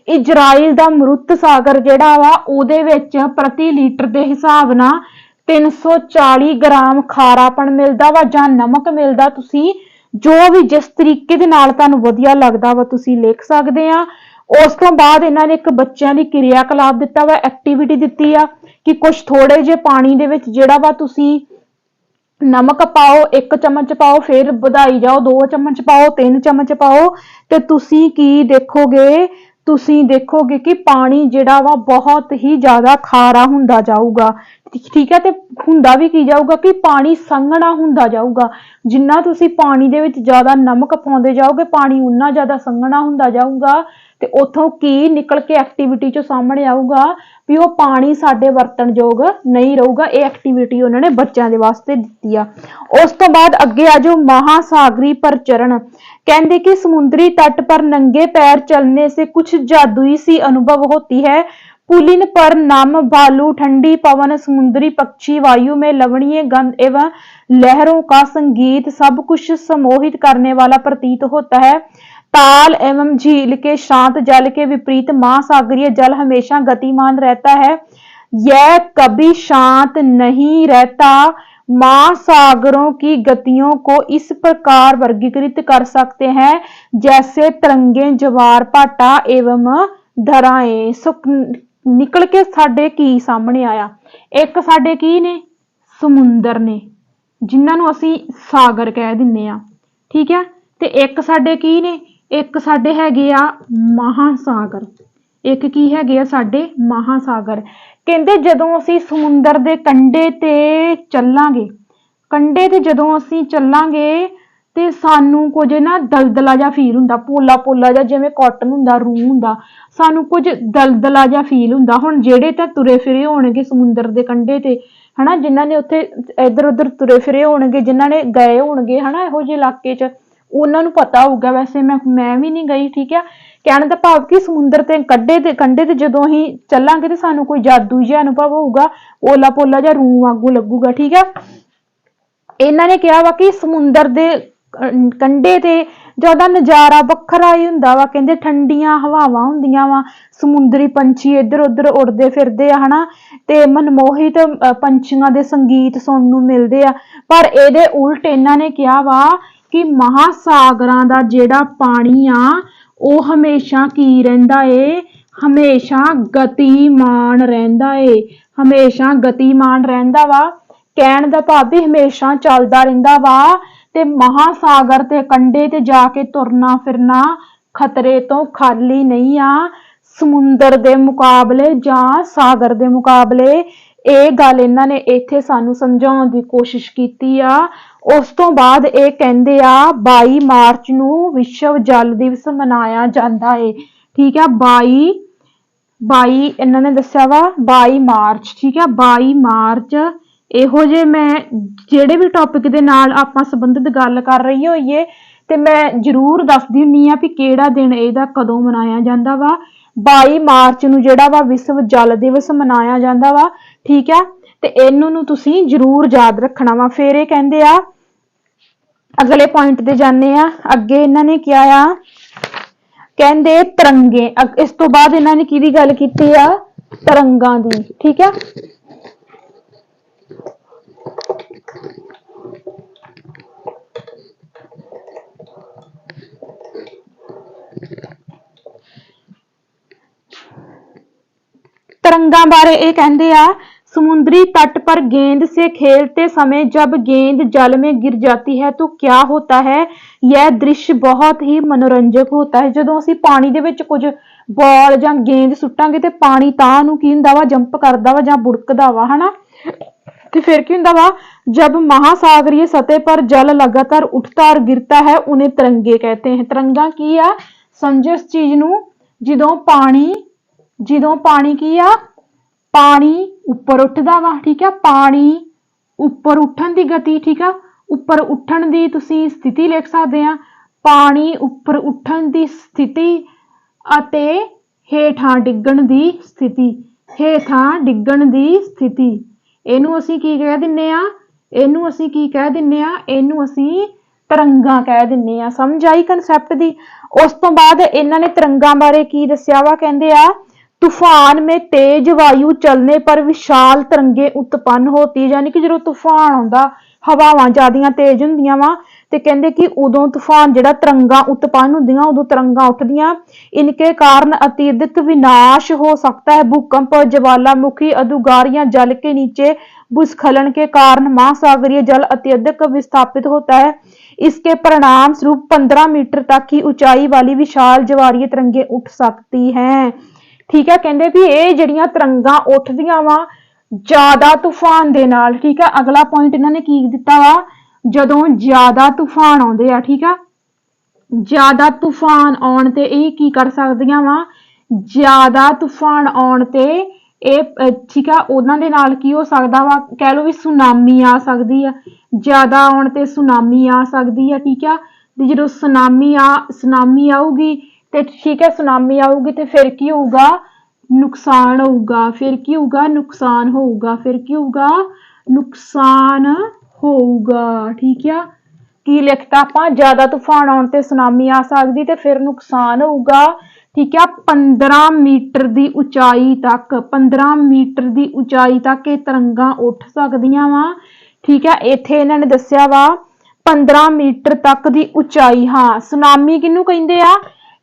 इजराइल दा मृत सागर जिहड़ा वा उहदे विच प्रति लीटर दे हिसाब नाल 340 ग्राम खारापन मिलदा वा जां नमक मिलदा। तुसीं जो भी जिस तरीके दे नाल तुहानूं वधिया लगदा वा तुसीं लिख सकदे आ। उस तो बाद इन्हां ने एक बच्चों की क्रियाकलाप दिता वा, एक्टिविटी दित्ती आ कि कुछ थोड़े जे पानी दे विच जिहड़ा वा तुसीं नमक पाओ, 1 चम्मच पाओ, फिर ਵਧਾਈ जाओ, 2 चम्मच पाओ, 3 चम्मच पाओ, ते तुसीं की देखोगे? तुसीं देखोगे कि पानी जिहड़ा वा बहुत ही ज्यादा खारा हुंदा जाऊगा, ठीक है। ते हुंदा भी की जाऊगा कि पानी संघना हुंदा जाऊगा, जिन्ना तुसी पानी दे विच ज्यादा नमक पाउंदे जाओगे पानी उन्ना ज्यादा संघना हुंदा जाऊगा। ते उथों की निकल के एक्टिविटी चो सामने आऊगा भी वो पानी साडे वरतन योग नहीं रहूगा। ये एक्टिविटी उन्होंने बच्चों के वास्ते दित्ती आ। उस तो बाद अगे आ जाओ महासागरी प्रचरण। कहते कि समुद्री तट पर नंगे पैर चलने से कुछ जादुई सी अनुभव होती है। पुलिन पर नम भालू, ठंडी पवन, समुद्री पक्षी, वायु में लवणीय गंध एवं लहरों का संगीत सब कुछ सम्मोहित करने वाला प्रतीत होता है। ताल एवं झील के शांत जल के विपरीत महासागरीय जल हमेशा गतिमान रहता है। यह कभी शांत नहीं रहता। महासागरों की गतियों को इस प्रकार वर्गीकृत कर सकते हैं जैसे तरंगे, ज्वार भाटा एवं धाराएं। निकल के साडे की सामने आया, एक साडे की ने समुंदर ने जिन्हां असी सागर कह दिन्ने आ, ठीक है। ते एक साडे की ने, एक साडे हैगे आ महासागर, एक की हैगे आ साडे महासागर। कहंदे जदों असी समुंदर दे कंढे ते चलांगे, कंढे ते जदों असी चलांगे ते सानू कुछ ना दलदला जा फील हुंदा, पोला पोला जा जिवें कॉटन हुंदा, रूह हुंदा, सानू कुछ दलदला जा फील हुंदा। हुण जेड़े तां तुरे फिरे होणगे समुंदर दे कंढे ते, हना, जिन्हां ने उत्थे इधर उधर तुरे फिरे होणगे, जिन्हां ने गए होणगे हना इहो ਜਿਹੇ इलाके च, ਉਹਨਾਂ ਨੂੰ पता होगा। वैसे मैं भी नहीं गई, ठीक है। कहने का भाव कि समुंदर ते कंढे ते जदों ही चलांगे तो सानू कोई जादू जिहा अनुभव होगा, पोला पोला जिहा रूह वांगू लगूगा, ठीक है। इन्हां ने कहा वा कि समुंदर दे कंढे ते ज्यादा नजारा वखरा ही हुंदा वा। कहंदे ठंडियां हवावां हुंदियां वा, समुंदरी पंछी इधर उधर उड़दे फिरदे आ, हना, ते मनमोहित पंछियां दे संगीत सुनन नूं मिलदे आ। पर इहदे उल्ट इन्हां ने कहा वा कि महासागरां दा जेड़ा पानी आ ਉਹ हमेशा की रहिंदा है, हमेशा गतिमान रहिंदा है, हमेशा गतिमान रहिंदा वा। कहण दा भाव भी हमेशा चलदा रहिंदा वा। ते महासागर ते कंढे ते जाके तुरना फिरना खतरे तो खाली नहीं आ। समुंदर दे मुकाबले जां सागर दे मुकाबले, ਇਹ ਗੱਲ ਇਹਨਾਂ ਨੇ ਇੱਥੇ ਸਾਨੂੰ ਸਮਝਾਉਣ ਦੀ ਕੋਸ਼ਿਸ਼ ਕੀਤੀ ਆ। ਉਸ ਤੋਂ ਬਾਅਦ ਇਹ ਕਹਿੰਦੇ ਆ 22 ਮਾਰਚ ਨੂੰ ਵਿਸ਼ਵ ਜਲ ਦਿਵਸ ਮਨਾਇਆ ਜਾਂਦਾ ਹੈ, ਠੀਕ ਹੈ। 22 ਇਹਨਾਂ ਨੇ ਦੱਸਿਆ ਵਾ 22 ਮਾਰਚ, ਠੀਕ ਹੈ। 22 ਮਾਰਚ ਇਹੋ ਜਿਹੇ ਮੈਂ ਜਿਹੜੇ ਵੀ ਟੌਪਿਕ ਦੇ ਨਾਲ ਆਪਾਂ ਸੰਬੰਧਿਤ ਗੱਲ ਕਰ ਰਹੀ ਹੋਈਏ ਤੇ ਮੈਂ ਜ਼ਰੂਰ ਦੱਸਦੀ ਹੁੰਨੀ ਆ ਵੀ ਕਿਹੜਾ ਦਿਨ ਇਹਦਾ ਕਦੋਂ ਮਨਾਇਆ ਜਾਂਦਾ ਵਾ। 22 ਮਾਰਚ ਨੂੰ ਜਿਹੜਾ ਵਾ ਵਿਸ਼ਵ ਜਲ ਦਿਵਸ ਮਨਾਇਆ ਜਾਂਦਾ ਵਾ, ठीक है। ते इन्हू नू तुसी जरूर याद रखना वा। फिर ये कहंदे आ अगले पॉइंट ते जाने आ। अगे इन्हां ने क्या आ, कहंदे तरंगे। इस तो बाद इन्हां ने किहदी गल कीती आ, तरंगां दी, ठीक है। तरंगां बारे ये कहंदे आ समुद्री तट पर गेंद से खेलते समय जब गेंद जल में गिर जाती है तो क्या होता है, यह दृश्य बहुत ही मनोरंजक होता है। जदों असीं पानी दे विच कुछ बॉल जां गेंद सुट्टांगे ते पानी तां नूं की हुंदा वा, जंप करदा वा जां बुड़कदा वा, हना। ते फिर की हुंदा वा, जब महासागरीय सतह पर जल लगातार उठता और गिरता है उन्हें तरंगे कहते हैं। तरंगा की आ, समझो इस चीज नूं, जदों पानी की आ, पानी उपर उठदा वा, ठीक है। पानी उपर उठन दी गति, ठीक है। उपर उठन दी तुसी स्थिति लिख सकदे आ। पानी उपर उठन दी स्थिति अते हेठां डिग्गण दी स्थिति, हेठां डिग्गण दी स्थिति। इहनूं असीं की कह दिन्ने आ, इहनूं असीं की कह दिन्ने आ, इहनूं असीं तरंगां कह दिन्ने आ। समझ आई कंसैप्ट दी। उस तो बाद इन्हां ने तरंगां बारे की दस्सिया वा, कहंदे आ तूफान में तेज वायु चलने पर विशाल तरंगे उत्पन्न होती है। यानी कि जो तूफान आउंदा, हवावां ज्यादा तेज हुंदियां वा ते कहंदे कि उदों तूफान जिहड़ा तरंगां उत्पन्न हुंदियां, उदों तरंगां उठदियां। इनके कारण अत्यधिक विनाश हो सकता है। भूकंप, ज्वालामुखी, अधुगार या जल के नीचे भूस्खलन के कारण महासागरीय जल अत्यधिक विस्थापित होता है। इसके परिणाम स्वरूप 15 मीटर तक की ऊंचाई वाली विशाल ज्वारीय तरंगे उठ सकती हैं, ठीक है। कहंदे भी ये जिहड़ियां तरंगां उठदियां वा ਜ਼ਿਆਦਾ ਤੂਫਾਨ ਦੇ ਨਾਲ। ਠੀਕ ਆ, ਅਗਲਾ ਪੁਆਇੰਟ ਇਹਨਾਂ ਨੇ ਕੀ ਦਿੱਤਾ ਵਾ, ਜਦੋਂ ਜ਼ਿਆਦਾ ਤੂਫਾਨ ਆਉਂਦੇ ਆ, ਠੀਕ ਆ, ਜ਼ਿਆਦਾ ਤੂਫਾਨ ਆਉਣ ਤੇ ਇਹ ਕੀ ਕਰ ਸਕਦੀਆਂ ਵਾ, ਜ਼ਿਆਦਾ ਤੂਫਾਨ ਆਉਣ ਤੇ ਇਹ ਠੀਕ ਆ ਉਹਨਾਂ ਦੇ ਨਾਲ ਕੀ ਹੋ ਸਕਦਾ ਵਾ, ਕਹਿ ਲਓ ਵੀ ਸੁਨਾਮੀ ਆ ਸਕਦੀ ਆ, ਜ਼ਿਆਦਾ ਆਉਣ ਤੇ ਸੁਨਾਮੀ ਆ ਸਕਦੀ ਆ। ਠੀਕ ਆ, ਤੇ ਜਦੋਂ ਸੁਨਾਮੀ ਆਊਗੀ ਤੇ ਠੀਕ ਹੈ, ਸੁਨਾਮੀ ਆਊਗੀ ਤੇ ਫਿਰ ਕੀ ਹੋਊਗਾ, ਨੁਕਸਾਨ ਹੋਊਗਾ। ਫਿਰ ਕੀ ਹੋਊਗਾ, ਨੁਕਸਾਨ ਹੋਊਗਾ। ਫਿਰ ਕੀ ਹੋਊਗਾ, ਨੁਕਸਾਨ ਹੋਊਗਾ। ਠੀਕ ਆ, ਕੀ ਲਿਖਤਾ ਆਪਾਂ, ਜ਼ਿਆਦਾ ਤੂਫਾਨ ਆਉਣ ਤੇ ਸੁਨਾਮੀ ਆ ਸਕਦੀ ਤੇ ਫਿਰ ਨੁਕਸਾਨ ਹੋਊਗਾ। ਠੀਕ ਆ, 15 ਮੀਟਰ ਦੀ ਉਚਾਈ ਤੱਕ, 15 ਮੀਟਰ ਦੀ ਉਚਾਈ ਤੱਕ ਇਹ ਤਰੰਗਾਂ ਉੱਠ ਸਕਦੀਆਂ ਵਾ। ਠੀਕ ਆ, ਇੱਥੇ ਇਹਨਾਂ ਨੇ ਦੱਸਿਆ ਵਾ 15 ਮੀਟਰ ਤੱਕ ਦੀ ਉਚਾਈ। ਹਾਂ, ਸੁਨਾਮੀ ਕਿਹਨੂੰ ਕਹਿੰਦੇ ਆ,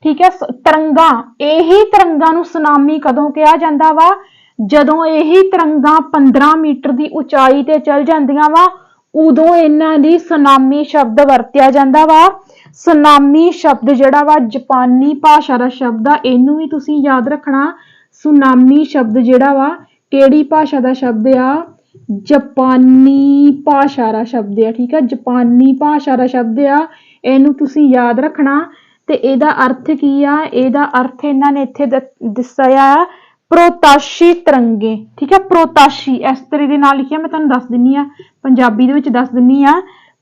ਠੀਕ ਹੈ, ਤਰੰਗਾਂ। ਇਹੀ ਤਰੰਗਾਂ ਨੂੰ ਸੁਨਾਮੀ ਕਦੋਂ ਕਿਹਾ ਜਾਂਦਾ ਵਾ, ਜਦੋਂ ਇਹੀ ਤਰੰਗਾਂ 15 ਮੀਟਰ ਦੀ ਉਚਾਈ ਤੇ ਚਲ ਜਾਂਦੀਆਂ ਵਾ, ਉਦੋਂ ਇਹਨਾਂ ਲਈ ਸੁਨਾਮੀ ਸ਼ਬਦ ਵਰਤਿਆ ਜਾਂਦਾ ਵਾ। ਸੁਨਾਮੀ ਸ਼ਬਦ ਜਿਹੜਾ ਵਾ ਜਾਪਾਨੀ ਭਾਸ਼ਾ ਦਾ ਸ਼ਬਦ ਆ, ਇਹਨੂੰ ਵੀ ਤੁਸੀਂ ਯਾਦ ਰੱਖਣਾ। ਸੁਨਾਮੀ ਸ਼ਬਦ ਜਿਹੜਾ ਵਾ ਕਿਹੜੀ ਭਾਸ਼ਾ ਦਾ ਸ਼ਬਦ ਆ, ਜਾਪਾਨੀ ਭਾਸ਼ਾ ਦਾ ਸ਼ਬਦ ਆ। ਠੀਕ ਆ, ਜਾਪਾਨੀ ਭਾਸ਼ਾ ਦਾ ਸ਼ਬਦ ਆ, ਇਹਨੂੰ ਤੁਸੀਂ ਯਾਦ ਰੱਖਣਾ। ਤੇ ਇਹਦਾ ਅਰਥ ਕੀ ਆ, ਇਹਦਾ ਅਰਥ ਇਹਨਾਂ ਨੇ ਇੱਥੇ ਦੱਸਿਆ ਆ, ਪ੍ਰੋਤਾਸ਼ੀ ਤਰੰਗੇ। ਠੀਕ ਹੈ, ਪ੍ਰੋਤਾਸ਼ੀ ਇਸ ਤਰ੍ਹਾਂ ਦੇ ਨਾਲ ਲਿਖਿਆ, ਮੈਂ ਤੁਹਾਨੂੰ ਦੱਸ ਦਿੰਨੀ ਆ, ਪੰਜਾਬੀ ਦੇ ਵਿੱਚ ਦੱਸ ਦਿੰਨੀ ਆ,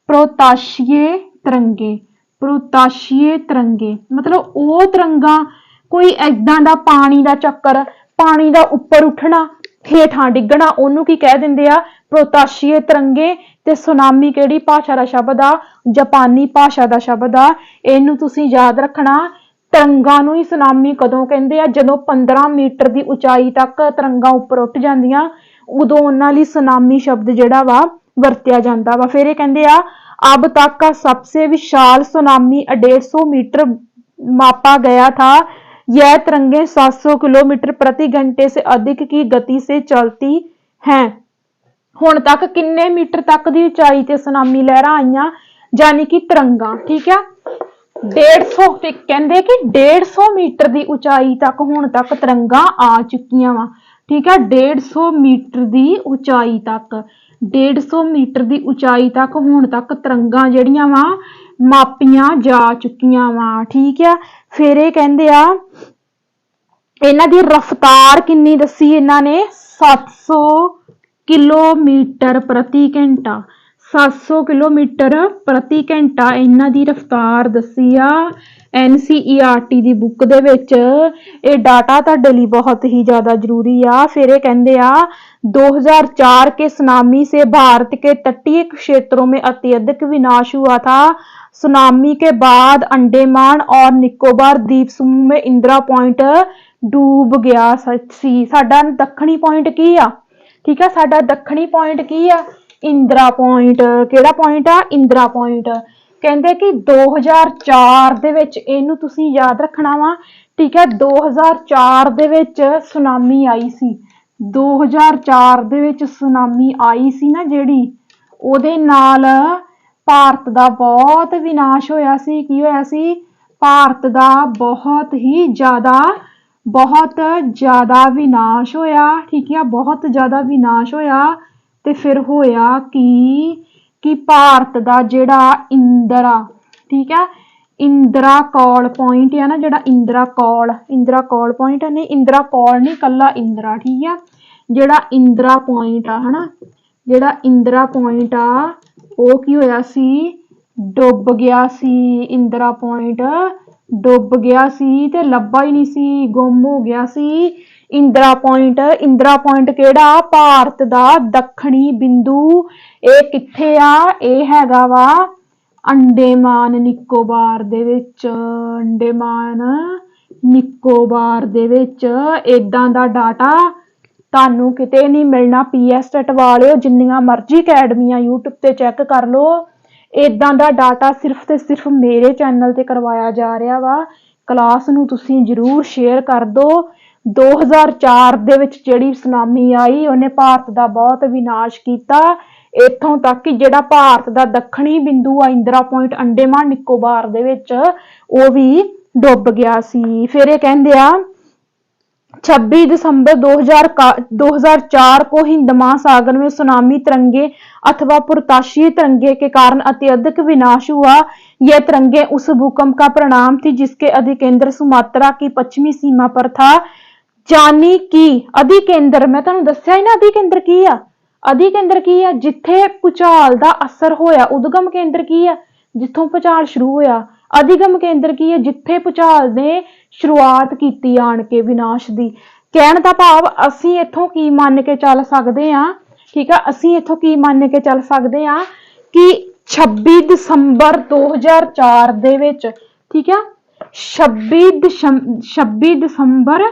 ਪ੍ਰੋਤਾਸ਼ੀਏ ਤਰੰਗੇ। ਪ੍ਰੋਤਾਸ਼ੀਏ ਤਰੰਗੇ ਮਤਲਬ ਉਹ ਤਰੰਗਾਂ, ਕੋਈ ਏਦਾਂ ਦਾ ਪਾਣੀ ਦਾ ਚੱਕਰ, ਪਾਣੀ ਦਾ ਉੱਪਰ ਉੱਠਣਾ ਹੇਠਾਂ ਡਿੱਗਣਾ, ਉਹਨੂੰ ਕੀ ਕਹਿ ਦਿੰਦੇ ਆ, ਪ੍ਰੋਤਾਸ਼ੀਏ ਤਰੰਗੇ। ਤੇ ਸੁਨਾਮੀ ਕਿਹੜੀ ਭਾਸ਼ਾ ਦਾ ਸ਼ਬਦ ਆ, ਜਾਪਾਨੀ ਭਾਸ਼ਾ ਦਾ ਸ਼ਬਦ ਆ। ਇਹਨੂੰ ਤੁਸੀਂ ਯਾਦ ਰੱਖਣਾ। ਤਰੰਗਾਂ ਨੂੰ ਹੀ ਸੁਨਾਮੀ ਕਦੋਂ ਕਹਿੰਦੇ ਆ, ਜਦੋਂ 15 ਮੀਟਰ ਦੀ ਉਚਾਈ ਤੱਕ ਤਰੰਗਾਂ ਉੱਪਰ ਉੱਠ ਜਾਂਦੀਆਂ, ਉਦੋਂ ਉਹਨਾਂ ਲਈ ਸੁਨਾਮੀ ਸ਼ਬਦ ਜਿਹੜਾ ਵਾ ਵਰਤਿਆ ਜਾਂਦਾ ਵਾ। ਫਿਰ ਇਹ ਕਹਿੰਦੇ ਆ, अब तक का सबसे विशाल सुनामी 150 मीटर मापा गया था। यह तरंगे 700 किलोमीटर प्रति घंटे से अधिक की गति से चलती हैं। ਹੁਣ ਤੱਕ ਕਿੰਨੇ ਮੀਟਰ ਤੱਕ ਦੀ ਉਚਾਈ ਤੇ ਸੁਨਾਮੀ ਲਹਿਰਾਂ ਆਈਆਂ, ਯਾਨੀ ਕਿ ਤਰੰਗਾਂ। ਠੀਕ ਆ, 150 ਤੇ ਕਹਿੰਦੇ ਕਿ 150 ਮੀਟਰ ਦੀ ਉਚਾਈ ਤੱਕ ਹੁਣ ਤੱਕ ਤਰੰਗਾਂ ਆ ਚੁੱਕੀਆਂ ਵਾ। ਠੀਕ ਆ, 150 ਮੀਟਰ ਦੀ ਉਚਾਈ ਤੱਕ, 150 ਮੀਟਰ ਦੀ ਉਚਾਈ ਤੱਕ ਹੁਣ ਤੱਕ ਤਰੰਗਾਂ ਜਿਹੜੀਆਂ ਵਾ ਮਾਪੀਆਂ ਜਾ ਚੁੱਕੀਆਂ ਵਾ। ਠੀਕ ਆ, ਫਿਰ ਇਹ ਕਹਿੰਦੇ ਆ, ਇਹਨਾਂ ਦੀ ਰਫ਼ਤਾਰ ਕਿੰਨੀ ਦੱਸੀ ਇਹਨਾਂ ਨੇ, 700 ਕਿਲੋਮੀਟਰ ਪ੍ਰਤੀ ਘੰਟਾ। 700 ਕਿਲੋਮੀਟਰ ਪ੍ਰਤੀ ਘੰਟਾ ਇਹਨਾਂ ਦੀ ਰਫ਼ਤਾਰ ਦੱਸੀ ਆ NCERT ਦੀ ਬੁੱਕ ਦੇ ਵਿੱਚ। ਇਹ ਡਾਟਾ ਤੁਹਾਡੇ ਲਈ ਬਹੁਤ ਹੀ ਜ਼ਿਆਦਾ ਜ਼ਰੂਰੀ ਆ। ਫਿਰ ਇਹ ਕਹਿੰਦੇ ਆ, 2004 के सुनामी से भारत के तटीय क्षेत्रों में अत्यधिक विनाश हुआ था। सुनामी के बाद अंडमान और निकोबार द्वीप समूह में इंदिरा पॉइंट डूब गया सी। साडा दक्षिणी पॉइंट की आ, ठीक है, साडा दक्षिणी पॉइंट की आ, इंदिरा पॉइंट। किहड़ा पॉइंट आ, इंदिरा पॉइंट। कहते कि 2004 ਦੇ ਵਿੱਚ ਇਹਨੂੰ ਤੁਸੀਂ ਯਾਦ ਰੱਖਣਾ ਵਾ। ਠੀਕ ਹੈ, 2004 ਦੇ ਵਿੱਚ ਸੁਨਾਮੀ ਆਈ ਸੀ। 2004 ਦੇ ਵਿੱਚ ਸੁਨਾਮੀ ਆਈ ਸੀ ਨਾ ਜਿਹੜੀ, ਉਹਦੇ ਨਾਲ ਭਾਰਤ ਦਾ ਬਹੁਤ ਵਿਨਾਸ਼ ਹੋਇਆ ਸੀ। ਕੀ ਹੋਇਆ ਸੀ, ਭਾਰਤ ਦਾ ਬਹੁਤ ਜ਼ਿਆਦਾ ਵਿਨਾਸ਼ ਹੋਇਆ। ਠੀਕ ਹੈ, ਬਹੁਤ ਜ਼ਿਆਦਾ ਵਿਨਾਸ਼ ਹੋਇਆ। ਤੇ ਫਿਰ ਹੋਇਆ ਕਿ ਭਾਰਤ ਦਾ ਜਿਹੜਾ ਇੰਦਰਾ, ਠੀਕ ਹੈ, ਇੰਦਰਾ ਕੌਲ ਪੁਆਇੰਟ ਆ ਨਾ, ਜਿਹੜਾ ਇੰਦਰਾ ਕੌਲ ਪੁਆਇੰਟ ਆ, ਨਹੀਂ ਇੰਦਰਾ ਕੌਲ ਨਹੀਂ, ਕੱਲਾ ਇੰਦਰਾ। ਠੀਕ ਆ, ਜਿਹੜਾ ਇੰਦਰਾ ਪੁਆਇੰਟ ਆ ਹਨਾ, ਜਿਹੜਾ ਇੰਦਰਾ ਪੁਆਇੰਟ ਆ ਉਹ ਕੀ ਹੋਇਆ ਸੀ, ਡੁੱਬ ਗਿਆ ਸੀ। ਇੰਦਰਾ ਪੁਆਇੰਟ ਡੁੱਬ ਗਿਆ ਸੀ ਤੇ ਲੱਭਾ ਹੀ ਨਹੀਂ ਸੀ, ਗੁੰਮ ਹੋ ਗਿਆ ਸੀ ਇੰਦਰਾ ਪੁਆਇੰਟ ਕਿਹੜਾ, ਭਾਰਤ ਦਾ ਦੱਖਣੀ ਬਿੰਦੂ। ਇਹ ਕਿੱਥੇ ਆ, ਇਹ ਹੈਗਾ ਵਾ ਅੰਡੇਮਾਨ ਨਿਕੋਬਾਰ ਦੇ ਵਿੱਚ। ਅੰਡੇਮਾਨ ਨਿਕੋਬਾਰ ਦੇ ਵਿੱਚ। ਏਦਾਂ ਦਾ ਡਾਟਾ ਤੁਹਾਨੂੰ ਕਿਤੇ ਨਹੀਂ ਮਿਲਣਾ। PSET ਵਾਲਿਓ, ਜਿੰਨੀਆਂ ਮਰਜ਼ੀ ਅਕੈਡਮੀਆਂ YouTube ਤੇ ਚੈੱਕ ਕਰ ਲਓ, ਏਦਾਂ ਦਾ ਡਾਟਾ ਸਿਰਫ ਤੇ ਸਿਰਫ ਮੇਰੇ ਚੈਨਲ ਤੇ ਕਰਵਾਇਆ ਜਾ ਰਿਹਾ ਵਾ। ਕਲਾਸ ਨੂੰ ਤੁਸੀਂ ਜ਼ਰੂਰ ਸ਼ੇਅਰ ਕਰ ਦਿਓ। 2004 ਦੇ ਵਿੱਚ ਜਿਹੜੀ ਸੁਨਾਮੀ ਆਈ, ਉਹਨੇ ਭਾਰਤ ਦਾ ਬਹੁਤ ਵਿਨਾਸ਼ ਕੀਤਾ। ਇੱਥੋਂ ਤੱਕ ਕਿ ਜਿਹੜਾ ਭਾਰਤ ਦਾ ਦੱਖਣੀ ਬਿੰਦੂ ਆ ਇੰਦਰਾ ਪੁਆਇੰਟ ਅੰਡੇਮਾਨ ਨਿਕੋਬਾਰ ਦੇ ਵਿੱਚ, ਉਹ ਵੀ ਡੁੱਬ ਗਿਆ ਸੀ। ਫਿਰ ਇਹ ਕਹਿੰਦੇ ਆ, 26 दिसंबर 2004 को हिंद महासागर में सुनामी तरंगे अथवा पुरताशीय तरंगे के कारण अत्यधिक विनाश हुआ। यह तरंगे उस भूकंप का परिणाम थी जिसके अधिकेंद्र सुमात्रा की पश्चिमी सीमा पर था। जानी कि अधिकेंद्र मैं तुहानू दस्सिया ही ना, अधिकेंद्र की आ, अधिकेंद्र की है जिथे भूचाल का असर होया। उदगम केंद्र की है जिथों भूचाल शुरू होया। अधिगम केंद्र की है जिथे भूचाल ने शुरुआत की आण के विनाश की। कहण दा भाव असीं इथों की मन के चल सकते हैं, ठीक है, असीं इथों की मन के चल सकते हैं कि 26 दिसंबर 2004 दे विच, ठीक है, 26 दिसंबर,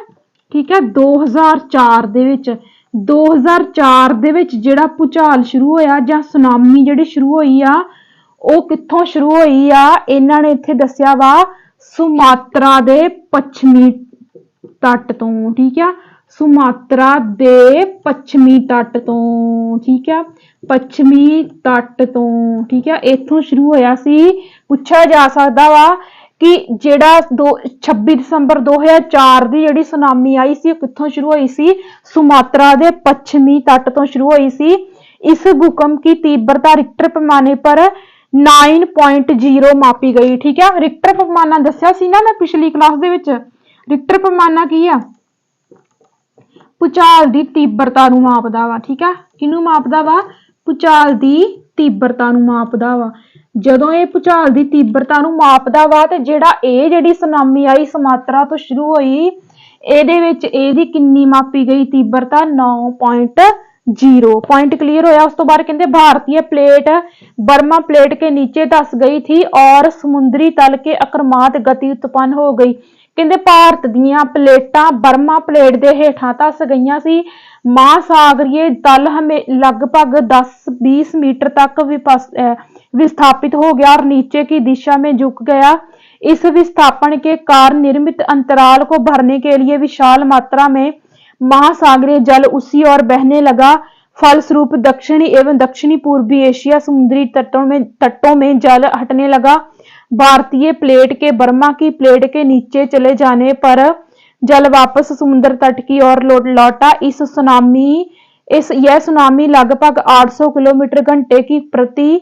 ठीक है, 2004 दे विच 2004 दे विच जिहड़ा भूचाल शुरू होया जां सुनामी जिहड़ी शुरू होई आ ਉਹ कित्थों शुरू होई आ। इन्हां ने इत्थे दस्सिया वा सुमात्रा दे पश्चिमी तट तो, ठीक है, सुमात्रा दे पश्चिमी तट तो, ठीक है, पश्चिमी तट तो, ठीक है, इत्थों शुरू होया सी। पुछा जा सकदा वा कि जेड़ा 26 दिसंबर 2004 दी जेड़ी सुनामी आई सी कित्थों शुरू हुई सी, सुमात्रा दे पश्चिमी तट तो शुरू हुई सी। इस भूकंप की तीव्रता रिक्टर पैमाने पर 9.0 मापी गई, ठीक है। रिक्टर पैमाना दस्सिया सी ना मैं पिछली क्लास दे विच। रिक्टर पैमाना की है, भूचाल दी तीव्रता नूं मापदा वा, ठीक है, किनू मापदा वा, भूचाल दी तीव्रता नूं मापदा वा। जदों ये भूचाल दी तीव्रता नूं मापदा वा ते जेड़ा ये जेड़ी सुनामी आई सुमात्रा तो शुरू होई ਇਹਦੇ ਵਿੱਚ ਇਹਦੀ किन्नी मापी गई तीव्रता 9.0। पॉइंट क्लियर होया। उस तो बाद कहते भारतीय प्लेट बर्मा प्लेट के नीचे धस गई थी और समुद्री तल के अकरमात गति उत्पन्न हो गई। कहते भारत दियां प्लेटां बर्मा प्लेट दे हेठां धस गईयां सी। महासागरीय तल हमें लगभग 10-20 मीटर तक विस्थापित हो गया और नीचे की दिशा में झुक गया। इस विस्थापन के कारण निर्मित अंतराल को भरने के लिए विशाल मात्रा में महासागरीय जल उसी ओर बहने लगा। फलस्वरूप दक्षिणी एवं दक्षिणी पूर्वी एशिया समुद्री तटों में जल हटने लगा। भारतीय प्लेट के बर्मा की प्लेट के नीचे चले जाने पर जल वापस समुद्र तट की ओर लौटा। यह सुनामी लगभग 800 किलोमीटर घंटे की प्रति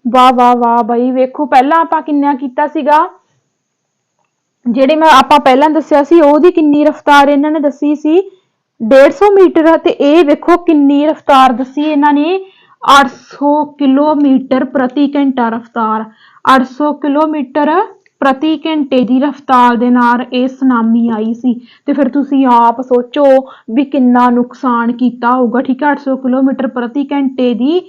वाह वाह वाह भाई वेखो पहला आपां किन्ना कीता सीगा ਜਿਹੜੀ मैं ਆਪਾਂ ਪਹਿਲਾਂ ਦੱਸਿਆ ਸੀ ਉਹਦੀ ਕਿੰਨੀ ਰਫ਼ਤਾਰ ਇਹਨਾਂ ਨੇ ਦੱਸੀ ਸੀ 150 मीटर ਤੇ ਇਹ ਵੇਖੋ ਕਿੰਨੀ ਰਫ਼ਤਾਰ ਦੱਸੀ ਇਹਨਾਂ ਨੇ 800 किलोमीटर प्रति घंटा रफ्तार 800 किलोमीटर प्रति घंटे ਦੀ ਰਫ਼ਤਾਰ ਦੇ ਨਾਲ ਇਹ ਸੁਨਾਮੀ ਆਈ ਸੀ ਤੇ ਫਿਰ ਤੁਸੀਂ ਆਪ ਸੋਚੋ ਵੀ ਕਿੰਨਾ ਨੁਕਸਾਨ ਕੀਤਾ ਹੋਊਗਾ ਠੀਕ ਹੈ 800 किलोमीटर प्रति घंटे ਦੀ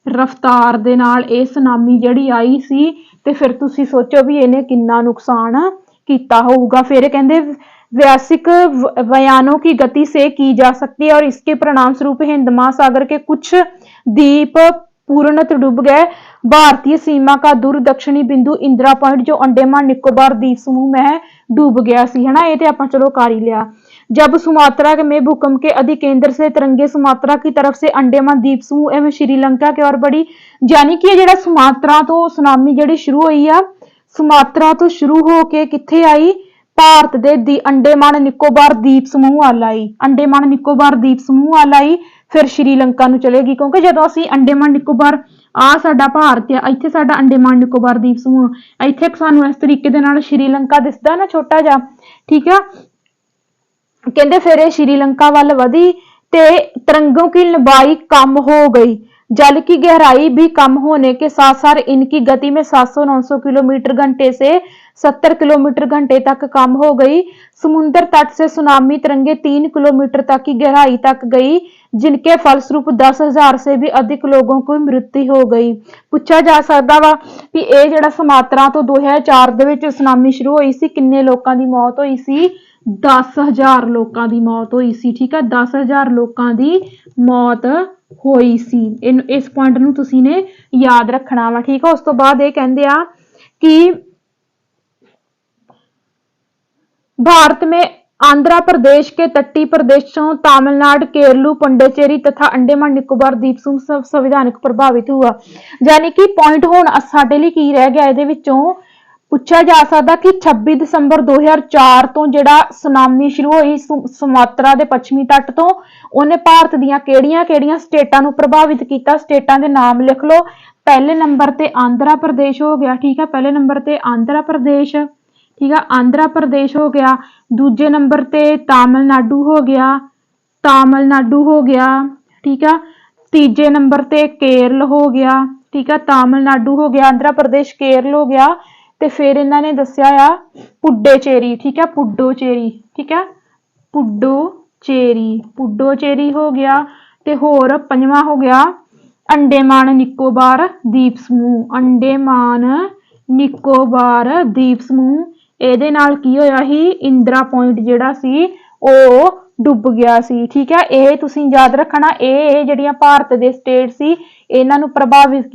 ਰਫ਼ਤਾਰ ਦੇ ਨਾਲ ਇਹ ਸੁਨਾਮੀ ਜਿਹੜੀ ਆਈ ਸੀ ਤੇ ਫਿਰ ਤੁਸੀਂ ਸੋਚੋ ਵੀ ਇਹਨੇ ਕਿੰਨਾ ਨੁਕਸਾਨ कीता होगा। फिर कहते वैश्विक बयानों की गति से की जा सकती है और इसके परिणाम स्वरूप हिंद महासागर के कुछ द्वीप पूर्णतः डूब गए। भारतीय सीमा का दूर दक्षिणी बिंदु इंदिरा पॉइंट जो अंडमान निकोबार द्वीप समूह में है डूब गया सी है ना ये तो आप चलो कर ही लिया। जब सुमात्रा में भूकंप के अधिकेंद्र से तरंगे सुमात्रा की तरफ से अंडमान द्वीप समूह एवं श्रीलंका की ओर बढ़ी यानी कि जो सुमात्रा तो सुनामी जी शुरू हुई है सुमात्रा तो शुरू होके किथे आई भारत दे अंडमान निकोबार द्वीप समूह वाल आई अंडमान निकोबार द्वीप समूह वाल आई फिर श्रीलंका नूं चलेगी क्योंकि जदों असीं अंडमान निकोबार आ साडा भारत है इत्थे साडा अंडमान निकोबार द्वीप समूह इत्थे सानूं इस तरीके दे नाल श्रीलंका दिसदा ना छोटा जा ठीक है कहंदे फिर ये श्रीलंका वाल वधी ते तरंगों की लंबाई कम हो गई जल की गहराई भी कम होने के साथ साथ इनकी गति में 700-900 किलोमीटर घंटे से 70 किलोमीटर घंटे तक कम हो गई। समुद्र तट से सुनामी तरंगे 3 किलोमीटर तक की गहराई तक गई जिनके फलस्वरूप 10,000 से भी अधिक लोगों की मृत्यु हो गई। पूछा जा सकता वा कि यह जिहड़ा सुमात्रा तो 2004 दे विच सुनामी शुरू हुई सी किन्ने लोकां दी मौत हुई सी 10,000 लोकां दी मौत हुई सी ठीक है 10,000 लोकां दी मौत होई सी। इस पॉइंट नूं तुसीं ने याद रखना वा ठीक है। उस तो बाद ये कहंदे आ कि भारत में आंध्र प्रदेश के तटीय प्रदेशों तमिलनाडु केरल पुडुचेरी तथा अंडमान निकोबार द्वीप समूह संविधानिक प्रभावित हुआ यानी कि पॉइंट हुण साडे लई की रह गया इहदे विचों ਪੁੱਛਿਆ ਜਾ ਸਕਦਾ ਕਿ 26 ਦਸੰਬਰ 2004 ਤੋਂ ਜਿਹੜਾ ਸੁਨਾਮੀ ਸ਼ੁਰੂ ਹੋਈ ਸੁਮਾਤਰਾ ਦੇ ਪੱਛਮੀ ਤੱਟ ਤੋਂ, ਉਹਨੇ ਭਾਰਤ ਦੀਆਂ ਕਿਹੜੀਆਂ-ਕਿਹੜੀਆਂ ਸਟੇਟਾਂ ਨੂੰ ਪ੍ਰਭਾਵਿਤ ਕੀਤਾ। ਸਟੇਟਾਂ ਦੇ ਨਾਮ ਲਿਖ ਲਓ। ਪਹਿਲੇ ਨੰਬਰ ਤੇ ਆਂਧਰਾ ਪ੍ਰਦੇਸ਼ ਹੋ ਗਿਆ, ਠੀਕ ਹੈ, ਪਹਿਲੇ ਨੰਬਰ ਤੇ ਆਂਧਰਾ ਪ੍ਰਦੇਸ਼, ਠੀਕ ਹੈ, ਆਂਧਰਾ ਪ੍ਰਦੇਸ਼ ਹੋ ਗਿਆ। ਦੂਜੇ ਨੰਬਰ ਤੇ ਤਾਮਿਲਨਾਡੂ ਹੋ ਗਿਆ, ਤਾਮਿਲਨਾਡੂ ਹੋ ਗਿਆ, ਠੀਕ ਆ। ਤੀਜੇ ਨੰਬਰ ਤੇ ਕੇਰਲ ਹੋ ਗਿਆ, ਠੀਕ ਆ, ਤਾਮਿਲਨਾਡੂ ਹੋ ਗਿਆ, ਆਂਧਰਾ ਪ੍ਰਦੇਸ਼, ਕੇਰਲ ਹੋ ਗਿਆ। ਤੇ ਫਿਰ ਇਹਨਾਂ ਨੇ ਦੱਸਿਆ ਆ ਪੁੱਡੇਚੇਰੀ, ਠੀਕ ਹੈ, ਪੁੱਡੋਚੇਰੀ, ਠੀਕ ਹੈ, ਪੁੱਡੋਚੇਰੀ, ਪੁੱਡੋਚੇਰੀ ਹੋ ਗਿਆ। ਤੇ ਹੋਰ ਪੰਜਵਾਂ ਹੋ ਗਿਆ ਅੰਡੇਮਾਨ ਨਿਕੋਬਾਰ ਦੀਪ ਸਮੂਹ, ਅੰਡੇਮਾਨ ਨਿਕੋਬਾਰ ਦੀਪ ਸਮੂਹ। ਇਹਦੇ ਨਾਲ ਕੀ ਹੋਇਆ ਸੀ, ਇੰਦਰਾ ਪੁਆਇੰਟ ਜਿਹੜਾ ਸੀ ਉਹ ਡੁੱਬ ਗਿਆ ਸੀ, ਠੀਕ ਹੈ। ਇਹ ਤੁਸੀਂ ਯਾਦ ਰੱਖਣਾ, ਇਹ ਜਿਹੜੀਆਂ ਭਾਰਤ ਦੇ ਸਟੇਟ ਸੀ ਇਹਨਾਂ ਨੂੰ ਪ੍ਰਭਾਵਿਤ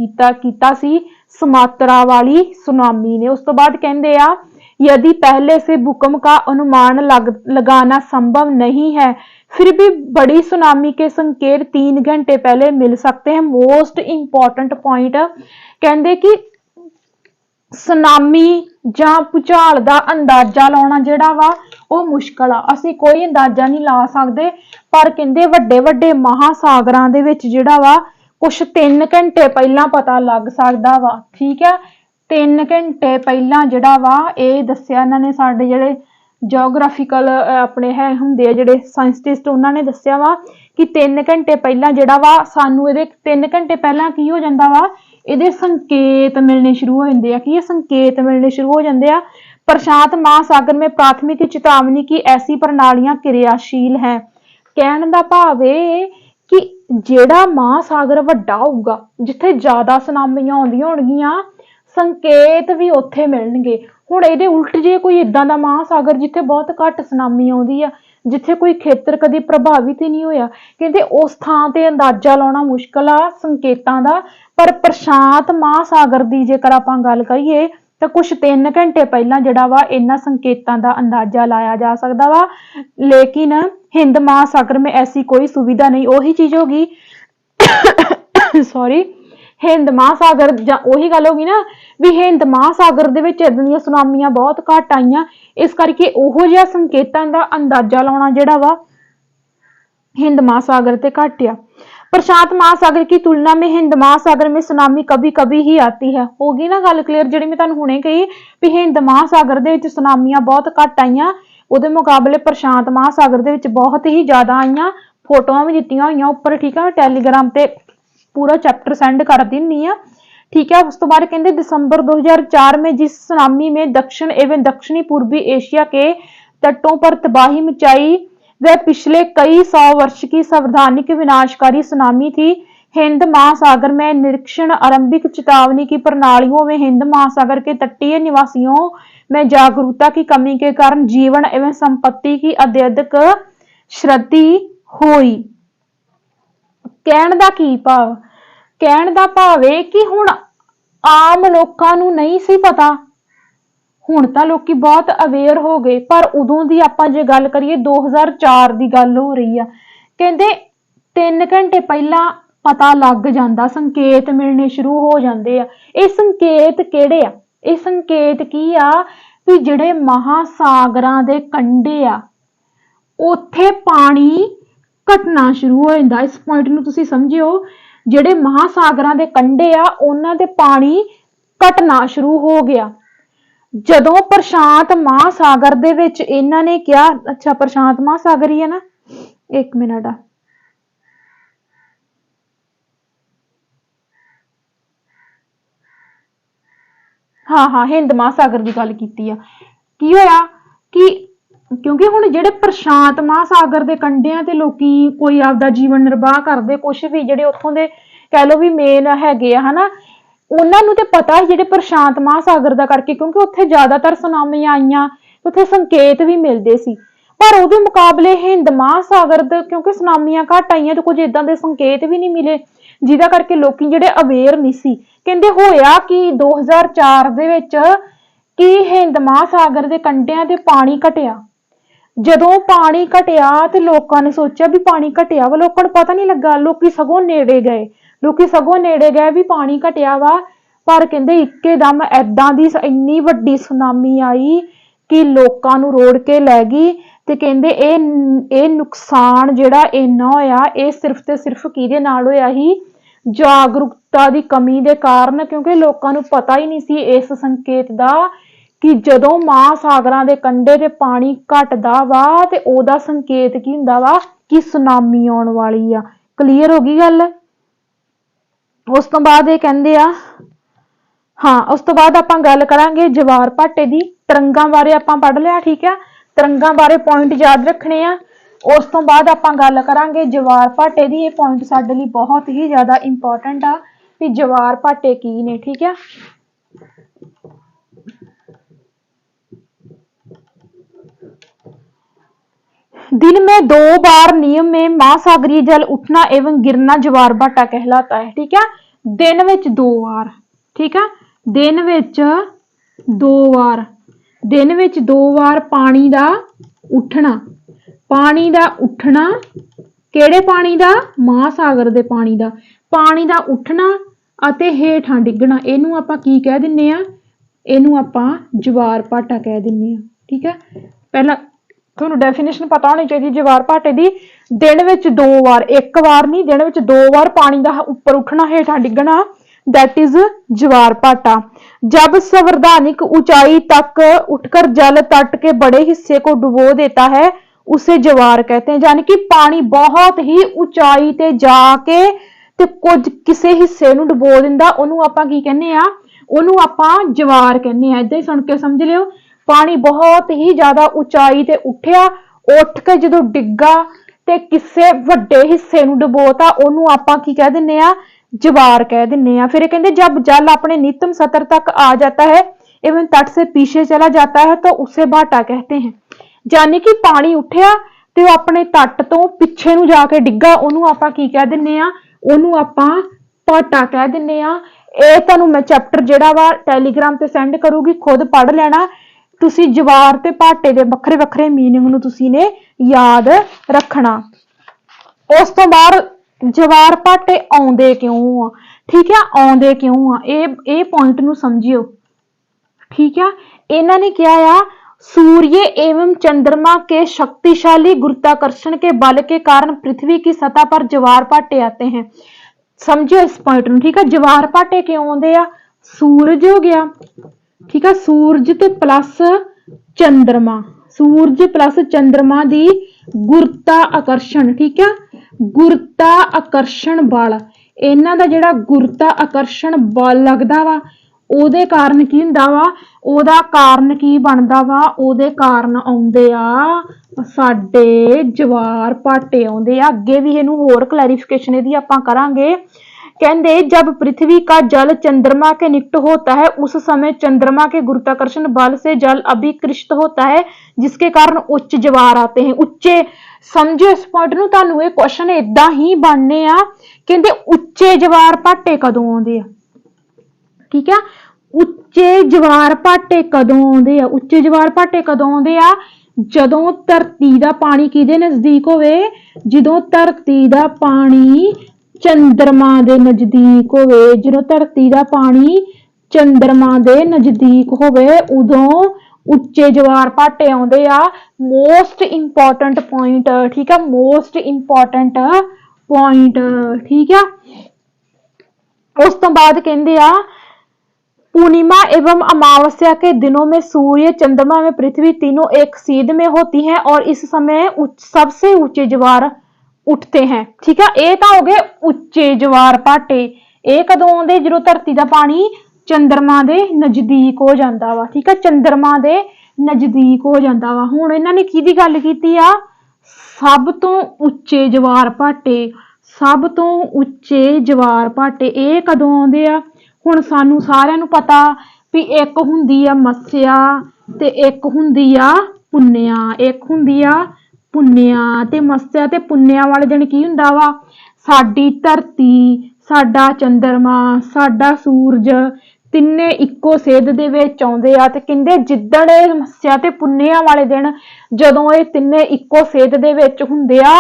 ਕੀਤਾ ਸੀ ਸੁਮਾਤਰਾ ਵਾਲੀ सुनामी ने। उस तो बाद कहते आ यदि पहले से भूकंप का अनुमान लगाना संभव नहीं है फिर भी बड़ी सुनामी के संकेत 3 घंटे पहले मिल सकते हैं। मोस्ट इंपॉर्टेंट पॉइंट कहते कि सुनामी ਜਾਂ ਭੂਚਾਲ ਦਾ ਅੰਦਾਜ਼ਾ ਲਾਉਣਾ ਜਿਹੜਾ ਵਾ ਉਹ ਮੁਸ਼ਕਲ ਆ, ਅਸੀਂ ਕੋਈ ਅੰਦਾਜ਼ਾ ਨਹੀਂ ਲਾ ਸਕਦੇ। ਪਰ ਕਹਿੰਦੇ ਵੱਡੇ ਵੱਡੇ ਮਹਾਸਾਗਰਾਂ ਦੇ ਵਿੱਚ ਜਿਹੜਾ ਵਾ ਕੁਛ 3 ਘੰਟੇ ਪਹਿਲਾਂ ਪਤਾ ਲੱਗ ਸਕਦਾ ਵਾ, ਠੀਕ ਹੈ। 3 ਘੰਟੇ ਪਹਿਲਾਂ ਜਿਹੜਾ ਵਾ ਇਹ ਦੱਸਿਆ ਇਹਨਾਂ ਨੇ, ਸਾਡੇ ਜਿਹੜੇ ਜਿਓਗ੍ਰਾਫੀਕਲ ਆਪਣੇ ਹੈ ਹੁੰਦੇ ਆ ਜਿਹੜੇ ਸਾਇੰਟਿਸਟ, ਉਹਨਾਂ ਨੇ ਦੱਸਿਆ ਵਾ ਕਿ 3 ਘੰਟੇ ਪਹਿਲਾਂ ਜਿਹੜਾ ਵਾ ਸਾਨੂੰ ਇਹਦੇ 3 ਘੰਟੇ ਪਹਿਲਾਂ ਕੀ ਹੋ ਜਾਂਦਾ ਵਾ, ਇਹਦੇ संकेत मिलने शुरू हो जाते हैं। कि ये संकेत मिलने शुरू हो जाते हैं। प्रशांत महासागर में प्राथमिक चेतावनी की ऐसी प्रणालियां क्रियाशील हैं। कहने का भाव है कि जेड़ा महासागर वड्डा होगा जिथे ज्यादा सुनामियां आउंदियां होणगियां संकेत भी उत्थे मिलणगे। हुण इहदे उल्ट जे कोई इदां दा महासागर जिथे बहुत घट सुनामी आउंदी आ, जिथे कोई खेतर कदी प्रभावित ही नहीं होया, कहते उस थां ते अंदाजा लाउणा मुश्किल आ संकेतां दा। पर प्रशांत महासागर की जेकर आपां गल करिए तो कुछ 3 घंटे पहला जिहड़ा वा इन्हां संकेतां दा अंदाजा लाया जा सकदा वा, लेकिन हिंद महासागर में ऐसी कोई सुविधा नहीं। ओही चीज होगी सॉरी, हिंद महासागर जां ओही गल होगी ना भी हिंद महासागर दे विच इदां दीयां सुनामियां बहुत घट आईयां, इस करके ओहो जिहा संकेतां दा अंदाजा लाउणा जिहड़ा वा हिंद महासागर ते घट आ। प्रशांत महासागर की तुलना में हिंद महासागर में सुनामी कभी कभी ही आती है। होगी ना गल क्लीयर जिहड़ी मैं तुहानूं हुणे कही भी हिंद महासागर दे विच सुनामियां बहुत घट आईयां, उहदे मुकाबले प्रशांत महासागर दे विच बहुत ही ज्यादा आईयां। फोटोआं भी दित्तियां होईयां उपर, ठीक है, टैलीग्राम ते पूरा चैप्टर सेंड कर दिन्नी आ, ठीक है। उस तो बाद कहते दिसंबर 2004 में जिस सुनामी में दक्षिण एवं दक्षिणी पूर्वी एशिया के तटों पर तबाही मचाई वह पिछले कई 100 वर्ष की संवैधानिक विनाशकारी सुनामी थी। हिंद महासागर में निरीक्षण आरंभिक चेतावनी की प्रणालियों में हिंद महासागर के तटीय निवासियों में जागरूकता की कमी के कारण जीवन एवं संपत्ति की अत्यधिक क्षति हुई। कहण दा की भाव, कहण दा भाव है कि हुण आम लोकां नूं नहीं सी पता, हुण तां लोकी बहुत अवेयर हो गए, पर उदों दी आपां जे गल करिए 2004 दी गल हो रही आ। कहंदे 3 घंटे पहला पता लग जांदा, संकेत मिलने शुरू हो जांदे आ। ये संकेत किहड़े आ? ये संकेत की आ कि जिहड़े महासागरां दे कंढे आ उत्थे पानी घटना शुरू हो जांदा। इस पॉइंट नूं तुसीं समझियो, जिहड़े महासागरां दे कंढे आ उन्हां दे पानी घटना शुरू हो गया जदों प्रशांत महासागर दे विच इन्हां ने क्या, अच्छा प्रशांत महासागर ही है ना, एक मिनट आ, हाँ हिंद महासागर की गल कीती आ। की होया कि क्योंकि हुण जिहड़े प्रशांत महासागर दे कंढियां ते लोकी कोई आपदा जीवन निर्वाह करदे, कुछ भी जिहड़े उत्थों दे कह लो भी मेन हैगे आ हना, उन्हां नूं ते पता है जिहड़े प्रशांत महासागर दा करके, क्योंकि उत्थे ज्यादातर सुनामियां आईयां, उत्थे संकेत भी मिलदे सी। पर उहदे मुकाबले हिंद महासागर दे क्योंकि सुनामियां घट आईयां ते कुछ इदां दे संकेत भी नहीं मिले, जिहदा करके लोकी जिहड़े अवेयर नहीं सी। कहंदे होया कि 2004 दे विच कि हिंद महासागर दे कंढियां ते पानी घटिया। जदों पानी घटिया ते लोकां ने सोचा भी पानी घटिया वा, लोकां नूं पता नहीं लगा, लोकी सगों नेड़े गए, लोकी सगों नेड़े गए भी पानी घटिया वा, पर कहते इक्के-दम ऐदां दी इन्नी वड्डी सुनामी आई कि लोकां नूं रोड़ के लै गई। ते कहते ये नुकसान जिहड़ा इन्ना होया ये सिर्फ ते सिर्फ किहदे नाल होया ही, जागरूकता दी कमी दे कारण, क्योंकि लोकां नूं पता ही नहीं सी इस संकेत दा कि जदों महासागरां दे कंढे ते पानी घटदा वा ते ओहदा संकेत की हुंदा वा कि सुनामी आउण वाली आ। क्लीयर हो गई गल। उस तो बाद ये कहंदे आ, हाँ उस तो बाद आपां गल करांगे जवार भाटे दी। तरंगां बारे आपां पढ़ लिया, ठीक है, तरंगां बारे पॉइंट याद रखने आ। उस तो बाद आपां गल करांगे जवार भाटे दी। ये पॉइंट साडे लई बहुत ही ज्यादा इंपॉर्टेंट आ कि जवार भाटे की ने, ठीक है। दिन में 2 बार नियम में महासागरीय जल उठना एवं गिरना जवार भाटा कहलाता है, ठीक है। दिन विच 2 बार, ठीक है, दिन विच 2 बार, दिन विच 2 बार पानी दा उठना, पानी दा उठना, किहड़े पानी दा, महासागर दे पानी दा उठना अते हेठां डिगना, इहनूं आपां की कह दिन्ने आ, इहनूं आपां जवार भाटा कह दिन्ने आ, ठीक है। पहला तुहानूं डेफिनेशन पता होनी चाहिए जवार भाटे दी। दिन विच 2 बार, एक बार नहीं, दिन विच 2 बार पानी दा उपर उठना हेठां डिगना, दैट इज जवार भाटा। जब संवैधानिक ऊंचाई तक उठकर जल तट के बड़े हिस्से को डुबो देता है उसे जवार कहते हैं। यानी कि पानी बहुत ही ऊंचाई ते जाके ते कुछ किसे हिस्से नूं डुबो दिंदा, ओनू आपां की कहने आ, ओनू आपां जवार कहने आ। इदां ही सुन के समझ लियो, पानी बहुत ही ज्यादा ऊंचाई ते उठिया, उठ के जदों डिग्गा ते किसे वड्डे हिस्से नूं डुबोता, ओनू आपां की कह दिन्ने आ, जवार कह दिन्ने आ। फिर कहते जब जल अपने नित्यम सतर तक आ जाता है एवं तट से पीछे चला जाता है तो उसे भाटा कहते हैं। यानी कि पानी उठिया ते अपने तट तो पिछे नूं जाके डिग्गा, ओनू आपां की कह दिन्ने आ, ओनू आपां भाटा कह दिन्ने आ। ਇਹ ਤੁਹਾਨੂੰ मैं चैप्टर ਜਿਹੜਾ ਵਾ ਟੈਲੀਗ੍ਰਾਮ ਤੇ ਸੈਂਡ ਕਰੂਗੀ, खुद पढ़ ਲੈਣਾ। ਤੁਸੀਂ ਜਵਾਰ ਤੇ ਭਾਟੇ ਦੇ ਵੱਖਰੇ ਵੱਖਰੇ मीनिंग ਨੂੰ ਤੁਸੀਂ ਨੇ याद ਰੱਖਣਾ। ਉਸ ਤੋਂ ਬਾਅਦ जवार भाटे आउंदे क्यों आ, ठीक है, आउंदे क्यों आ, ਇਹ पॉइंट ਨੂੰ समझियो, ठीक है। इन्हां ने क्या आ, सूर्य एवं चंद्रमा के शक्तिशाली गुरुत्वाकर्षण के बल के कारण पृथ्वी की सतह पर जवार भाटे आते हैं। समझियो इस पॉइंट में, ठीक है। जवार भाटे क्यों आउंदे आ, सूरज हो गया, ठीक है, सूरज ते प्लस चंद्रमा, सूरज प्लस चंद्रमा दी गुरुत्वा आकर्षण, ठीक है, गुरुत्वा आकर्षण बल, इन्हां दा जिहड़ा गुरुत्वा आकर्षण बल लगदा वा ਉਹਦੇ ਕਾਰਨ ਕੀ ਹੁੰਦਾ ਵਾ, ਉਹਦਾ ਕਾਰਨ ਕੀ ਬਣਦਾ ਵਾ, ਉਹਦੇ ਕਾਰਨ ਆਉਂਦੇ ਆ ਸਾਡੇ ਜਵਾਰ ਭਾਟੇ ਆਉਂਦੇ ਆ। ਅੱਗੇ ਵੀ ਇਹਨੂੰ ਹੋਰ ਕਲੈਰੀਫਿਕੇਸ਼ਨ ਇਹਦੀ ਆਪਾਂ ਕਰਾਂਗੇ। कहते जब पृथ्वी का जल चंद्रमा के निकट होता है उस समय चंद्रमा के गुरुत्वाकर्षण बल से जल अभिकृष्ट होता है जिसके कारण उच्च जवार आते हैं। उच्चे समझो इस पॉइंट नूं, तुहानूं ये क्वेश्चन इदां ही बनने आ, कहते उच्चे जवार भाटे कदों आउंदे आ, ठीक है, उच्चे जवार भाटे कदों आउंदे आ, उच्चे जवार भाटे कदों आउंदे आ, जदों धरती दा पानी किहदे नजदीक होवे, जदों धरती दा पानी चंद्रमा दे नजदीक होवे, जदों धरती दा पानी चंद्रमा दे नजदीक होवे उदों उच्चे जवार भाटे आउंदे आ। मोस्ट इंपॉर्टेंट पॉइंट, ठीक है, मोस्ट इंपॉर्टेंट पॉइंट, ठीक है। उस तो बाद कहंदे आ पूर्णिमा एवं अमावस्या के दिनों में सूर्य, चंद्रमा में पृथ्वी तीनों एक सीध में होती हैं और इस समय सबसे ऊंचे जवार उठते हैं, ठीक है। ये तो हो गए उच्चे जवार भाटे। ये कदों आउंदे, जदों धरती का पानी चंद्रमा दे नजदीक हो जाता वा, ठीक है, चंद्रमा दे नजदीक हो जाता वा। हुण इन्हां ने किहदी गल कीती आ, सब तो उच्चे जवार भाटे, सब तो उच्चे जवार भाटे ये कदों आउंदे आ। हुण सानू सारिआं नूं पता भी एक हुंदी आ मत्स्या ते एक हुंदी आ पुन्निया, एक हुंदी आ पुन्निया ते मत्स्या ते पुन्निया वाले दिन की हुंदा वा, साडी धरती, साडा चंद्रमा, साडा सूरज तिन्ने इक्को सेध दे विच आउंदे आ। ते कहंदे जिद्दण इह मत्स्या ते पुन्निया वाले दिन जदों इह तिन्ने इक्को सेध दे विच हुंदे आ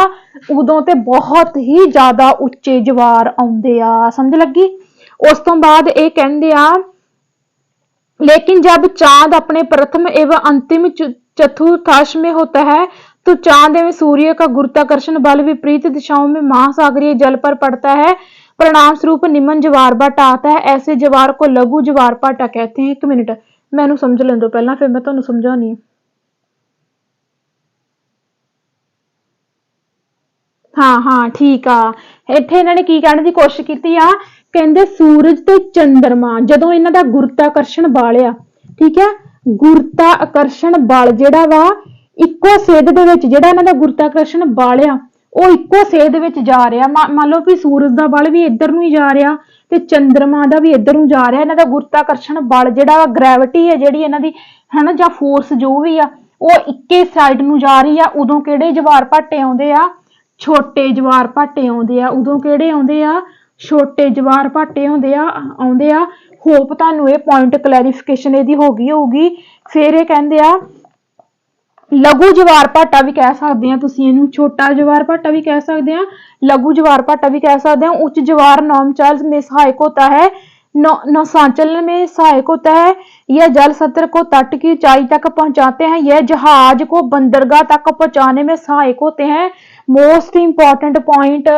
उदों ते बहुत ही ज्यादा उच्चे जवार आउंदे आ। समझ लगी। उस तो बाद ये कहते आ, लेकिन जब चांद अपने प्रथम एवं अंतिम चतुर्थांश में होता है तो चांद एवं सूर्य का गुरुत्वाकर्षण बल विपरीत दिशाओं में महासागरीय जल पर पड़ता है, परिणाम स्वरूप निम्न ज्वार भाटा आता है। ऐसे ज्वार को लघु ज्वार भाटा कहते हैं। 1 मिनट मैनू समझ लें दो पहला, फिर मैं तुहानू समझानी। हाँ हाँ ठीक आ। इत्थे इन्होंने की कहने की कोशिश की आ, कहते सूरज ते चंद्रमा जदों इन्हां दा गुरुत्वाकर्षण बल आ, ठीक है, गुरुत्वाकर्षण बल जिहड़ा वा इक्को सेध दे विच जिहड़ा इन्हां दा गुरुत्वाकर्षण बल आ ਉਹ ਇੱਕੋ ਸੇਧ ਵਿੱਚ ਜਾ ਰਿਹਾ। ਮੰਨ ਲਓ ਵੀ ਸੂਰਜ ਦਾ ਬਲ ਵੀ ਇੱਧਰ ਨੂੰ ਹੀ ਜਾ ਰਿਹਾ ਤੇ ਚੰਦਰਮਾ ਦਾ ਵੀ ਇੱਧਰ ਨੂੰ ਜਾ ਰਿਹਾ। ਇਹਨਾਂ ਦਾ ਗੁਰਤਾਕਰਸ਼ਣ ਬਲ ਜਿਹੜਾ ਗ੍ਰੈਵਿਟੀ ਹੈ ਜਿਹੜੀ ਇਹਨਾਂ ਦੀ ਹਨਾ ਜਾਂ ਫੋਰਸ ਜੋ ਵੀ ਆ ਉਹ ਇੱਕੇ ਸਾਈਡ ਨੂੰ ਜਾ ਰਹੀ ਆ। ਉਦੋਂ ਕਿਹੜੇ ਜਵਾਰ ਭਾਟੇ ਆਉਂਦੇ ਆ? ਛੋਟੇ ਜਵਾਰ ਭਾਟੇ ਆਉਂਦੇ ਆ। ਉਦੋਂ ਕਿਹੜੇ ਆਉਂਦੇ ਆ? ਛੋਟੇ ਜਵਾਰ ਭਾਟੇ ਆਉਂਦੇ ਆ। ਹੋਪ ਤੁਹਾਨੂੰ ਇਹ ਪੁਆਇੰਟ ਕਲੈਰੀਫਿਕੇਸ਼ਨ ਇਹਦੀ ਹੋ ਗਈ ਹੋਊਗੀ। ਫਿਰ ਇਹ ਕਹਿੰਦੇ ਆ लघु ज्वार भाटा भी कह सकते हैं तुसीं इहनूं, छोटा ज्वार भाटा भी कह सकते हैं, लघु ज्वार भाटा भी कह सकते हैं। उच्च ज्वार नौचाल में सहायक होता है, नौचांचल में सहायक होता है। यह जल सत्र को तट की ऊंचाई तक पहुंचाते हैं। यह जहाज को बंदरगाह तक पहुंचाने में सहायक होते हैं। मोस्ट इंपॉर्टेंट पॉइंट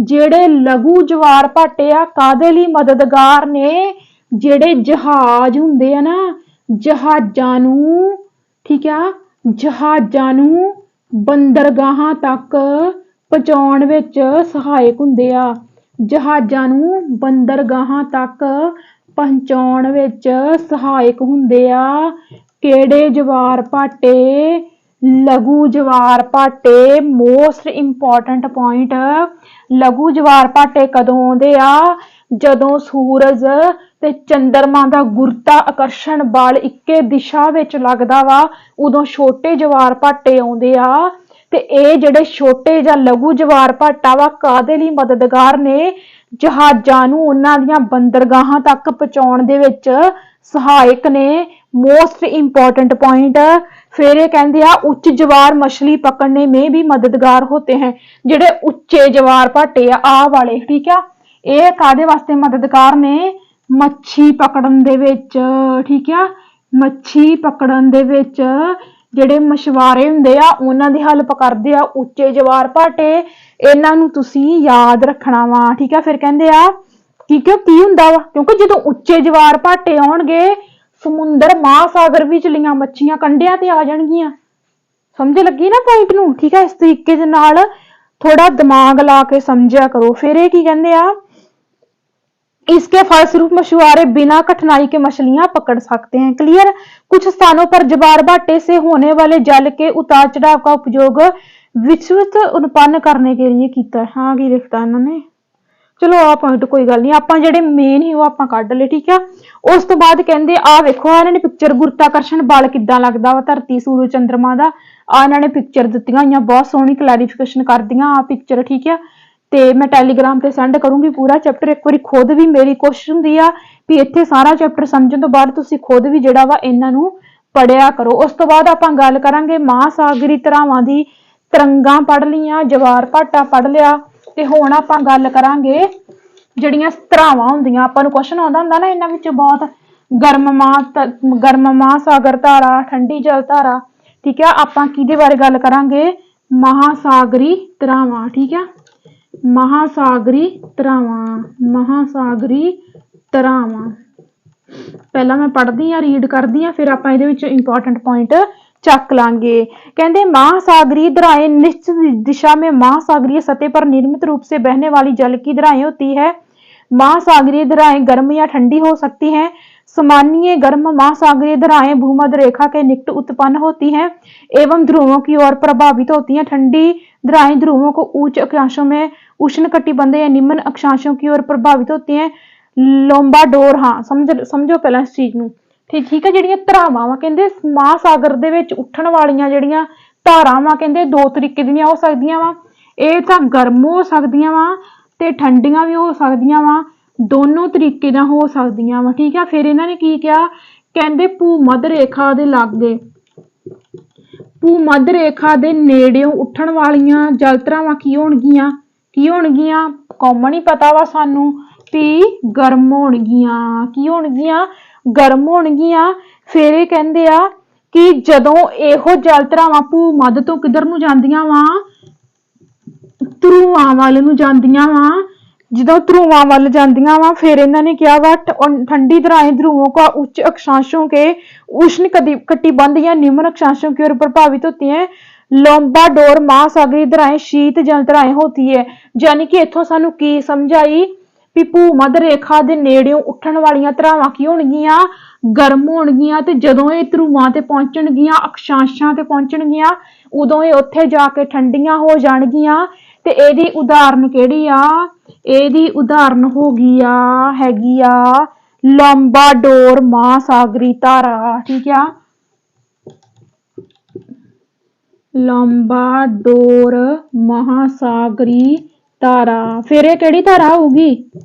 जेड़े लघु ज्वार भाटे आ कादे लई मददगार ने? जेड़े जहाज हुंदे आ ना, जहाजां नूं, ठीक है, जहाजां नूं बंदरगाहां तक पहुंचाउण विच सहायक हुंदे आ। जहाजां नूं बंदरगाहां तक पहुंचाउण विच सहायक हुंदे आ। किहड़े ज्वार भाटे? लघु ज्वार भाटे। मोस्ट इंपॉर्टेंट पॉइंट, लघु ज्वार भाटे कदों आउंदे आ? ਜਦੋਂ सूरज ते चंद्रमा ਦਾ ਗੁਰਤਾਕਰਸ਼ਣ ਬਲ ਇੱਕੇ ਦਿਸ਼ਾ ਵਿੱਚ ਲੱਗਦਾ ਵਾ ਉਦੋਂ ਛੋਟੇ ਜਵਾਰ ਭਾਟੇ ਆਉਂਦੇ ਆ। ਤੇ ਇਹ ਜਿਹੜੇ ਛੋਟੇ ਜਾਂ ਲਘੂ ਜਵਾਰ ਭਾਟਾ ਵਾ ਕਾਦੇ ਲਈ ਮਦਦਗਾਰ ਨੇ? ਜਹਾਜ਼ਾਂ ਨੂੰ ਉਹਨਾਂ ਦੀਆਂ ਬੰਦਰਗਾਹਾਂ ਤੱਕ ਪਹੁੰਚਾਉਣ ਦੇ ਵਿੱਚ ਸਹਾਇਕ ਨੇ। Most important point. फिर ये कहते हैं उच्च ज्वार मछली पकड़ने में भी मददगार होते हैं। जेडे उच्चे ज्वार भाटे आ वाले, ठीक है, ये कादे वास्ते मददगार ने? मच्छी पकड़न दे विच, ठीक है, मच्छी पकड़न दे विच ਜਿਹੜੇ ਮਛਵਾਰੇ ਹੁੰਦੇ ਆ ਉਹਨਾਂ ਦੀ ਹੈਲਪ ਕਰਦੇ ਆ ਉੱਚੇ ਜਵਾਰ ਭਾਟੇ। ਇਹਨਾਂ ਨੂੰ ਤੁਸੀਂ ਯਾਦ ਰੱਖਣਾ ਵਾ, ਠੀਕ ਹੈ। ਫਿਰ ਕਹਿੰਦੇ ਆ ਕੀ ਹੁੰਦਾ ਵਾ, ਕਿਉਂਕਿ ਜਦੋਂ ਉੱਚੇ ਜਵਾਰ ਭਾਟੇ ਆਉਣਗੇ ਸਮੁੰਦਰ ਮਹਾਸਾਗਰ ਵਿੱਚ ਲੀਆਂ ਮੱਛੀਆਂ ਕੰਢਿਆਂ ਤੇ ਆ ਜਾਣਗੀਆਂ। ਸਮਝ ਲੱਗੀ ਨਾ ਪੁਆਇੰਟ ਨੂੰ, ਠੀਕ ਹੈ। ਇਸ ਤਰੀਕੇ ਦੇ ਨਾਲ थोड़ा दिमाग ला के समझा करो। फिर ये की कहते हैं इसके फलस्वरूप मछुआरे बिना कठिनाई के मछलियां पकड़ सकते हैं। क्लियर। कुछ स्थानों पर ज्वार भाटे से होने वाले जल के उतार चढ़ाव का उपयोग विस्तृत उत्पन्न करने के लिए किया। हाँ की लिखता इन्होंने, चलो आ पॉइंट कोई गल नहीं, आप जेडे मेन ही वो आप कढ़ ले, ठीक है। उस तो बाद कहते आ वेखो इन्होंने पिक्चर गुरुत्वाकर्षण बल किद्दां लगदा वा धरती सूरज चंद्रमा दा। आ इन्होंने पिक्चर दित्तियां होईयां, बहुत सोहनी क्लैरिफिकेशन कर दियां आ पिक्चर, ठीक है। ते मैं टैलीग्राम ते सेंड करूंगी पूरा चैप्टर। एक बारी खुद भी मेरी कोशिश हुंदी आ भी इत्थे सारा चैप्टर समझण तो बाद तुसीं खुद भी जिहड़ा वा इन्हां नूं पढ़िया करो। उस तो बाद आपां गल करांगे महासागरी धरावां दी। तरंगां पढ़ लियां, जवार भाटा पढ़ लिया, ते हुण आपां गल करांगे ਜਿਹੜੀਆਂ ਧਰਾਵਾਂ ਹੁੰਦੀਆਂ। ਆਪਾਂ ਨੂੰ ਕੁਐਸਚਨ ਆਉਂਦਾ ਹੁੰਦਾ ਨਾ ਇਹਨਾਂ ਵਿੱਚ ਬਹੁਤ, ਗਰਮ ਮਹਾਸਾਗਰ ਧਾਰਾ, ਠੰਡੀ ਜਲ ਧਾਰਾ, ਠੀਕ ਹੈ। ਆਪਾਂ ਕਿਹਦੇ ਬਾਰੇ ਗੱਲ ਕਰਾਂਗੇ? ਮਹਾਸਾਗਰੀ ਧਰਾਵਾਂ, ਠੀਕ ਹੈ। ਮਹਾਸਾਗਰੀ ਧਰਾਵਾਂ, ਮਹਾਸਾਗਰੀ ਧਰਾਵਾਂ। ਪਹਿਲਾਂ ਮੈਂ ਪੜ੍ਹਦੀ ਆ, ਰੀਡ ਕਰਦੀ ਆ, ਫਿਰ ਆਪਾਂ ਇਹਦੇ ਵਿੱਚ ਇੰਪੋਰਟੈਂਟ ਪੁਆਇੰਟ चक लांगे। कहते महासागरीय धाराएं निश्चित दिशा में महासागरीय सतह पर नियमित रूप से बहने वाली जल की धाराएं होती है। महासागरीय धाराएं गर्म या ठंडी हो सकती हैं। सामान्य गर्म महासागरीय धाराएं भूमध्य रेखा के निकट उत्पन्न होती हैं एवं ध्रुवों की ओर प्रभावित होती हैं। ठंडी धाराएं ध्रुवों को उच्च अक्षांशों में उष्णकटिबंधीय या निम्न अक्षांशों की ओर प्रभावित होती हैं। लोम्बाडोर, हाँ समझो पहला इस चीज नूं, ठीक है। ਜਿਹੜੀਆਂ ਧਾਰਾਵਾਂ ਵਾ ਕਹਿੰਦੇ ਮਹਾਸਾਗਰ ਦੇ ਵਿੱਚ ਉੱਠਣ ਵਾਲੀਆਂ ਜਿਹੜੀਆਂ ਧਾਰਾਵਾਂ ਕਹਿੰਦੇ ਦੋ ਤਰੀਕੇ ਦੀਆਂ ਹੋ ਸਕਦੀਆਂ ਵਾ। ਇਹ ਤਾਂ ਗਰਮ ਹੋ ਸਕਦੀਆਂ ਵਾ ਤੇ ਠੰਡੀਆਂ ਵੀ ਹੋ ਸਕਦੀਆਂ ਵਾ, ਦੋਨੋਂ ਤਰੀਕੇ ਨਾਲ ਹੋ ਸਕਦੀਆਂ ਵਾ, ਠੀਕ ਆ। ਫਿਰ ਇਹਨਾਂ ਨੇ ਕੀ ਕਿਹਾ? ਕਹਿੰਦੇ ਭੂਮੱਧ ਰੇਖਾ ਦੇ ਲਾਗੇ, ਭੂਮੱਧ ਰੇਖਾ ਦੇ ਨੇੜਿਓਂ ਉੱਠਣ ਵਾਲੀਆਂ ਜਲ ਧਾਰਾਵਾਂ ਕੀ ਹੋਣਗੀਆਂ? ਕਾਮਨ ਹੀ ਪਤਾ ਵਾ ਸਾਨੂੰ ਵੀ ਗਰਮ ਹੋਣਗੀਆਂ। ਕੀ ਹੋਣਗੀਆਂ? ਗਰਮ ਹੋਣਗੀਆਂ। ਫਿਰ ਇਹ ਕਹਿੰਦੇ ਆ ਕਿ ਜਦੋਂ ਇਹੋ ਜਲ ਧਾਰਾਵਾਂ ਭੂ ਮੱਧ ਤੋਂ ਕਿੱਧਰ ਨੂੰ ਜਾਂਦੀਆਂ ਵਾ? ਧਰੂਆਂ ਵੱਲ ਨੂੰ ਜਾਂਦੀਆਂ ਵਾ। ਜਦੋਂ ਧਰੂਆਂ ਵੱਲ ਜਾਂਦੀਆਂ ਵਾ ਫਿਰ ਇਹਨਾਂ ਨੇ ਕਿਹਾ ਵਾ ठंडी धाराएं ध्रुवों का उच्च अक्षांशों के उष्ण कटिबंध या निम्न अक्षांशों की ओर प्रभावित होती हैं। लोम्बाडोर महासागरी धाराएं शीत जल धाराएं होती है। यानी कि इथों सानू की समझ आई भी भूमध रेखा दे नेड़ियों उठण वालियां ਧਾਰਾਵਾਂ की होणगियां? गर्म होणगियां। ते जदों ये ਧਰੂਆਂ ते पहुंचणगियां, अक्षांशां ते पहुंचणगियां, उदों ये उत्थे जाके ठंडियां हो जाणगियां। ते ਇਹਦੀ ਉਦਾਹਰਨ ਕਿਹੜੀ ਆ? ਇਹਦੀ ਉਦਾਹਰਨ ਹੈਗੀ ਆ ਲੰਬਾਡੋਰ ਮਹਾਸਾਗਰੀ ਧਾਰਾ। ਠੀਕ ਆ, ਲੰਬਾਡੋਰ ਮਹਾਸਾਗਰੀ ਧਾਰਾ। ਫਿਰ ਇਹ ਕਿਹੜੀ ਧਾਰਾ ਹੋਊਗੀ?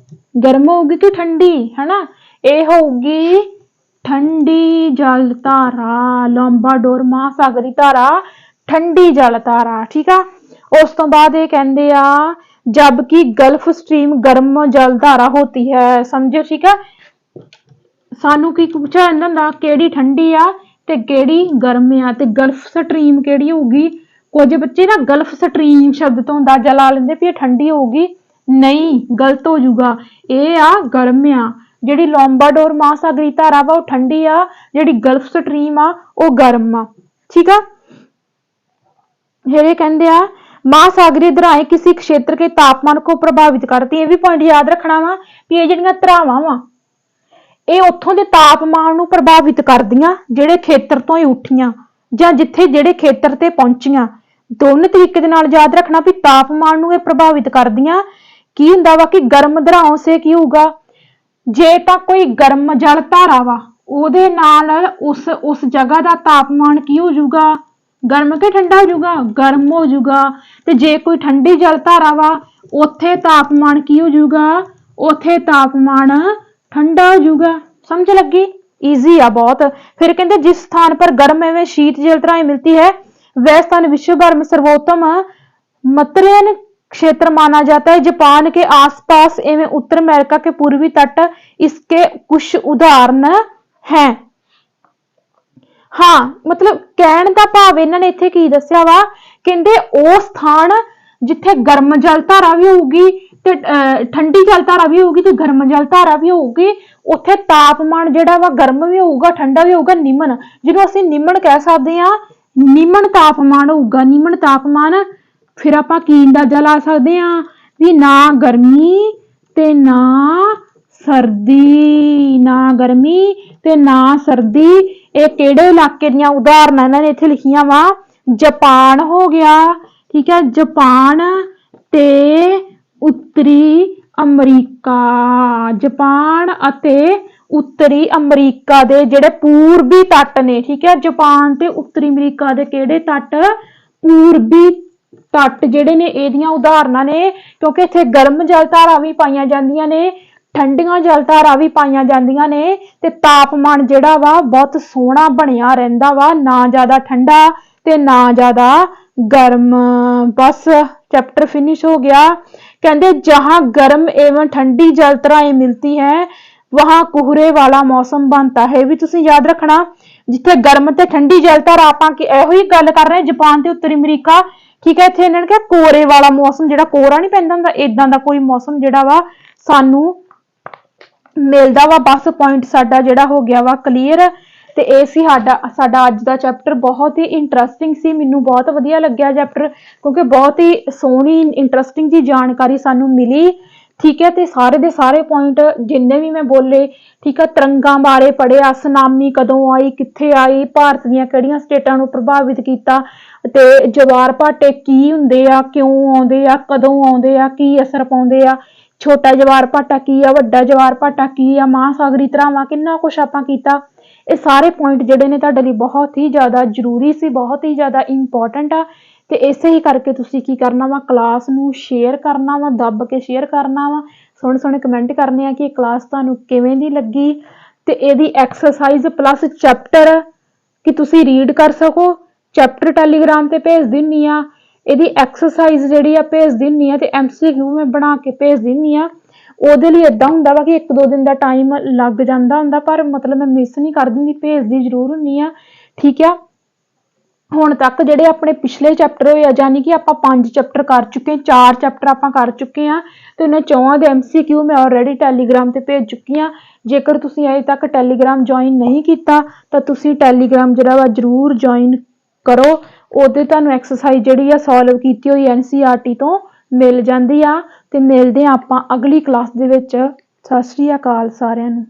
ਗਰਮ ਹੋਊਗੀ ਕਿ ਠੰਡੀ? ਹਨਾ, ਇਹ ਹੋਊਗੀ ਠੰਡੀ ਜਲ ਧਾਰਾ। ਲੰਬਾਡੋਰ ਮਹਾਸਾਗਰੀ ਧਾਰਾ ਠੰਡੀ ਜਲ ਧਾਰਾ। ਠੀਕ ਆ। ਉਸ ਤੋਂ ਬਾਅਦ ਇਹ ਕਹਿੰਦੇ ਆ जबकि गल्फ स्ट्रीम गर्म जल धारा होती है। समझो। ठीक है, सानू की पूछा इन्हां दा केड़ी ठंडी आ ते केड़ी गर्म आ, ते गल्फ स्ट्रीम केड़ी होगी? कुछ बच्चे ना गल्फ स्ट्रीम शब्द तो अंदाजा ला लेंदे भी ठंडी होगी। नहीं, गलत हो जाऊगा। ये आ गर्म आ। जिहड़ी लोम्बाडोर महासागरी धारा वा वो ठंडी आ, जिहड़ी गल्फ स्ट्रीम आ वो गर्म आ। ठीक आ। ये कहंदे आ महासागरी धाराएं किसी क्षेत्र के तापमान को प्रभावित करती है। भी पॉइंट याद रखना वा भी ये ਜਿਹੜੀਆਂ ਧਾਰਾਵਾਂ ਵਾ ਇਹ ਉੱਥੋਂ ਦੇ ਤਾਪਮਾਨ ਨੂੰ ਪ੍ਰਭਾਵਿਤ ਕਰਦੀਆਂ ਜਿਹੜੇ ਖੇਤਰ ਤੋਂ ਹੀ ਉੱਠੀਆਂ ਜਾਂ ਜਿੱਥੇ ਜਿਹੜੇ ਖੇਤਰ ਤੇ ਪਹੁੰਚੀਆਂ। ਦੋਨੇ ਤਰੀਕੇ ਦੇ ਨਾਲ ਯਾਦ ਰੱਖਣਾ ਵੀ ਤਾਪਮਾਨ ਨੂੰ ਇਹ ਪ੍ਰਭਾਵਿਤ ਕਰਦੀਆਂ। ਕੀ ਹੁੰਦਾ ਵਾ ਕਿ ਗਰਮ ਧਾਰਾਵਾਂ ਸੇ ਕੀ ਹੋਊਗਾ? ਜੇ ਤਾਂ ਕੋਈ ਗਰਮ ਜਲ ਧਾਰਾ ਵਾ ਉਹਦੇ ਨਾਲ ਉਸ ਜਗ੍ਹਾ ਦਾ ਤਾਪਮਾਨ ਕੀ ਹੋ ਜਾਊਗਾ? गर्म के ठंडा हो जाऊगा? गर्म हो जाऊगा। ते जे कोई ठंडी जल धारा वा उत्थे तापमान की हो जाऊगा? उत्थे तापमान ठंडा हो जाऊगा। समझ लगी? इजी आ बहुत। फिर कहते जिस स्थान पर गर्म एवं शीत जल धाराएं मिलती है वह स्थान विश्व भर में सर्वोत्तम मतरेन क्षेत्र माना जाता है। जापान के आसपास एवं उत्तर अमेरिका के पूर्वी तट इसके कुछ उदाहरण हैं। हाँ, मतलब कहण दा भाव इन्हां ने इत्थे की दस्सिया वा, कहंदे ओ स्थान जिथे गर्म जल धारा भी होगी ते ठंडी जल धारा भी होगी ते गर्म जल धारा भी होगी, उत्थे तापमान जिहड़ा वा गर्म भी होऊगा, ठंडा भी होऊगा, निमन, जिहनूं असीं निमन कह सकदे आ। निमन तापमान होऊगा, निमन तापमान। फिर आपां की अंदाजा ला सकदे आ भी ना गर्मी ते ना सर्दी, ना गर्मी ते ना सर्दी। ਇਹ ਕਿਹੜੇ ਇਲਾਕੇ ਦੀਆਂ ਉਦਾਹਰਨਾਂ ਇਹਨਾਂ ਨੇ ਇੱਥੇ ਲਿਖੀਆਂ ਵਾ? ਜਾਪਾਨ ਹੋ ਗਿਆ। ਠੀਕ ਹੈ, ਜਾਪਾਨ ਤੇ ਉੱਤਰੀ ਅਮਰੀਕਾ। ਜਾਪਾਨ ਅਤੇ ਉੱਤਰੀ ਅਮਰੀਕਾ ਦੇ ਜਿਹੜੇ ਪੂਰਬੀ ਤੱਟ ਨੇ। ਠੀਕ ਹੈ, ਜਾਪਾਨ ਤੇ ਉੱਤਰੀ ਅਮਰੀਕਾ ਦੇ ਕਿਹੜੇ ਤੱਟ? ਪੂਰਬੀ ਤੱਟ ਜਿਹੜੇ ਨੇ ਇਹਦੀਆਂ ਉਦਾਹਰਨਾਂ ਨੇ, ਕਿਉਂਕਿ ਇੱਥੇ ਗਰਮ ਜਲ ਧਾਰਾ ਵੀ ਪਾਈਆਂ ਜਾਂਦੀਆਂ ਨੇ, ਠੰਡੀਆਂ ਜਲ ਧਾਰਾ ਵੀ ਪਾਈਆਂ ਜਾਂਦੀਆਂ ਨੇ, ਤੇ ਤਾਪਮਾਨ ਜਿਹੜਾ ਵਾ ਬਹੁਤ ਸੋਹਣਾ ਬਣਿਆ ਰਹਿੰਦਾ ਵਾ, ਨਾ ਜ਼ਿਆਦਾ ਠੰਡਾ ਤੇ ਨਾ ਜ਼ਿਆਦਾ गर्म। बस चैप्टर फिनिश हो गया। कहते जहां गर्म एवं ठंडी जल धाराएं मिलती है वहां कोहरे वाला मौसम बनता है। भी तुसीं याद रखना जिथे गर्म ते ठंडी जल धारा आपां इहो ही गल कर रहे हैं जापान ते उत्तरी अमरीका। ठीक है, इत्थे इन्हां ने कहा कोहरे वाला मौसम, जिहड़ा कोहरा नहीं पैंदा हुंदा इदां दा कोई मौसम जिहड़ा वा सानू मिलदा वा। बस पॉइंट साडा जिहड़ा हो गया वा क्लीयर। ਤੇ ਇਹ ਸੀ ਸਾਡਾ ਅੱਜ ਦਾ ਚੈਪਟਰ। ਬਹੁਤ ਹੀ ਇੰਟਰਸਟਿੰਗ ਸੀ, ਮੈਨੂੰ ਬਹੁਤ ਵਧੀਆ ਲੱਗਿਆ ਚੈਪਟਰ, ਕਿਉਂਕਿ ਬਹੁਤ ਹੀ ਸੋਹਣੀ ਇੰਟਰਸਟਿੰਗ ਜੀ ਜਾਣਕਾਰੀ ਸਾਨੂੰ ਮਿਲੀ। ਠੀਕ ਹੈ, ਤੇ ਸਾਰੇ ਦੇ ਸਾਰੇ ਪੁਆਇੰਟ ਜਿੰਨੇ ਵੀ ਮੈਂ ਬੋਲੇ, ਠੀਕ ਹੈ, ਤਰੰਗਾਂ ਬਾਰੇ ਪੜ੍ਹਿਆ, ਸੁਨਾਮੀ ਕਦੋਂ ਆਈ, ਕਿੱਥੇ ਆਈ, ਭਾਰਤ ਦੀਆਂ ਕਿਹੜੀਆਂ ਸਟੇਟਾਂ ਨੂੰ ਪ੍ਰਭਾਵਿਤ ਕੀਤਾ, ਤੇ ਜਵਾਰ ਭਾਟੇ ਕੀ ਹੁੰਦੇ ਆ, ਕਿਉਂ ਆਉਂਦੇ ਆ, ਕਦੋਂ ਆਉਂਦੇ ਆ, ਕੀ ਅਸਰ ਪਾਉਂਦੇ ਆ, ਛੋਟਾ ਜਵਾਰ ਭਾਟਾ ਕੀ ਆ, ਵੱਡਾ ਜਵਾਰ ਭਾਟਾ ਕੀ ਆ, ਮਹਾਸਾਗਰੀ ਧਾਰਾਵਾਂ, ਕਿੰਨਾ ਕੁਛ ਆਪਾਂ ਕੀਤਾ। ਇਹ ਸਾਰੇ ਪੁਆਇੰਟ ਜਿਹੜੇ ਨੇ ਤੁਹਾਡੇ ਲਈ ਬਹੁਤ ਹੀ ਜ਼ਿਆਦਾ ਜ਼ਰੂਰੀ ਸੀ, ਬਹੁਤ ਹੀ ਜ਼ਿਆਦਾ ਇੰਪੋਰਟੈਂਟ ਆ। ਤੇ ਇਸੇ ਹੀ ਕਰਕੇ ਤੁਸੀਂ ਕੀ ਕਰਨਾ ਵਾ, ਕਲਾਸ ਨੂੰ ਸ਼ੇਅਰ ਕਰਨਾ ਵਾ, ਦੱਬ ਕੇ ਸ਼ੇਅਰ ਕਰਨਾ ਵਾ, ਸੋਹਣੇ ਸੋਹਣੇ ਕਮੈਂਟ ਕਰਨੇ ਆ ਕਿ ਇਹ ਕਲਾਸ ਤੁਹਾਨੂੰ ਕਿਵੇਂ ਦੀ ਲੱਗੀ, ਤੇ ਇਹਦੀ ਐਕਸਰਸਾਈਜ਼ ਪਲੱਸ ਚੈਪਟਰ ਕਿ ਤੁਸੀਂ ਰੀਡ ਕਰ ਸਕੋ। ਚੈਪਟਰ ਟੈਲੀਗ੍ਰਾਮ ਤੇ ਭੇਜ ਦਿੰਨੀ ਆ, ਇਹਦੀ ਐਕਸਰਸਾਈਜ਼ ਜਿਹੜੀ ਆ ਭੇਜ ਦਿੰਨੀ ਆ, ਤੇ MCQ ਮੈਂ ਬਣਾ ਕੇ ਭੇਜ ਦਿੰਨੀ ਆ। ਉਹਦੇ ਲਈ ਇਦਾਂ ਹੁੰਦਾ ਵਾ ਕਿ 1-2 ਦਿਨ ਦਾ ਟਾਈਮ ਲੱਗ ਜਾਂਦਾ ਹੁੰਦਾ, ਪਰ ਮਤਲਬ ਮੈਂ ਮਿਸ ਨਹੀਂ ਕਰ ਦਿੰਦੀ, ਭੇਜਦੀ ਜ਼ਰੂਰ ਹੁੰਦੀ ਆ। ਠੀਕ ਆ। ਹੁਣ ਤੱਕ ਜਿਹੜੇ ਆਪਣੇ ਪਿਛਲੇ ਚੈਪਟਰ ਹੋਏ ਆ, ਯਾਨੀ ਕਿ ਆਪਾਂ 5 ਚੈਪਟਰ ਕਰ ਚੁੱਕੇ ਹਾਂ, 4 ਚੈਪਟਰ ਆਪਾਂ ਕਰ ਚੁੱਕੇ ਹਾਂ ਤੇ ਉਹਨਾਂ 4 ਦੇ MCQ ਮੈਂ ਆਲਰੇਡੀ ਟੈਲੀਗ੍ਰਾਮ ਤੇ ਭੇਜ ਚੁੱਕੀ ਹਾਂ। ਜੇਕਰ ਤੁਸੀਂ ਅਜੇ ਤੱਕ ਟੈਲੀਗ੍ਰਾਮ ਜੁਆਇਨ ਨਹੀਂ ਕੀਤਾ ਤਾਂ ਤੁਸੀਂ ਟੈਲੀਗ੍ਰਾਮ ਜਿਹੜਾ ਵਾ ਜ਼ਰੂਰ ਜੁਆਇਨ ਕਰੋ। ਉਹਦੇ ਤੁਹਾਨੂੰ ਐਕਸਰਸਾਈਜ਼ ਜਿਹੜੀ ਆ ਸੋਲਵ ਕੀਤੀ ਹੋਈ NCERT ਤੋਂ ਮਿਲ ਜਾਂਦੀ ਆ। ਤੇ ਮਿਲਦੇ ਆ ਆਪਾਂ ਅਗਲੀ ਕਲਾਸ ਦੇ ਵਿੱਚ। ਸਤਿ ਸ੍ਰੀ ਅਕਾਲ ਸਾਰਿਆਂ ਨੂੰ।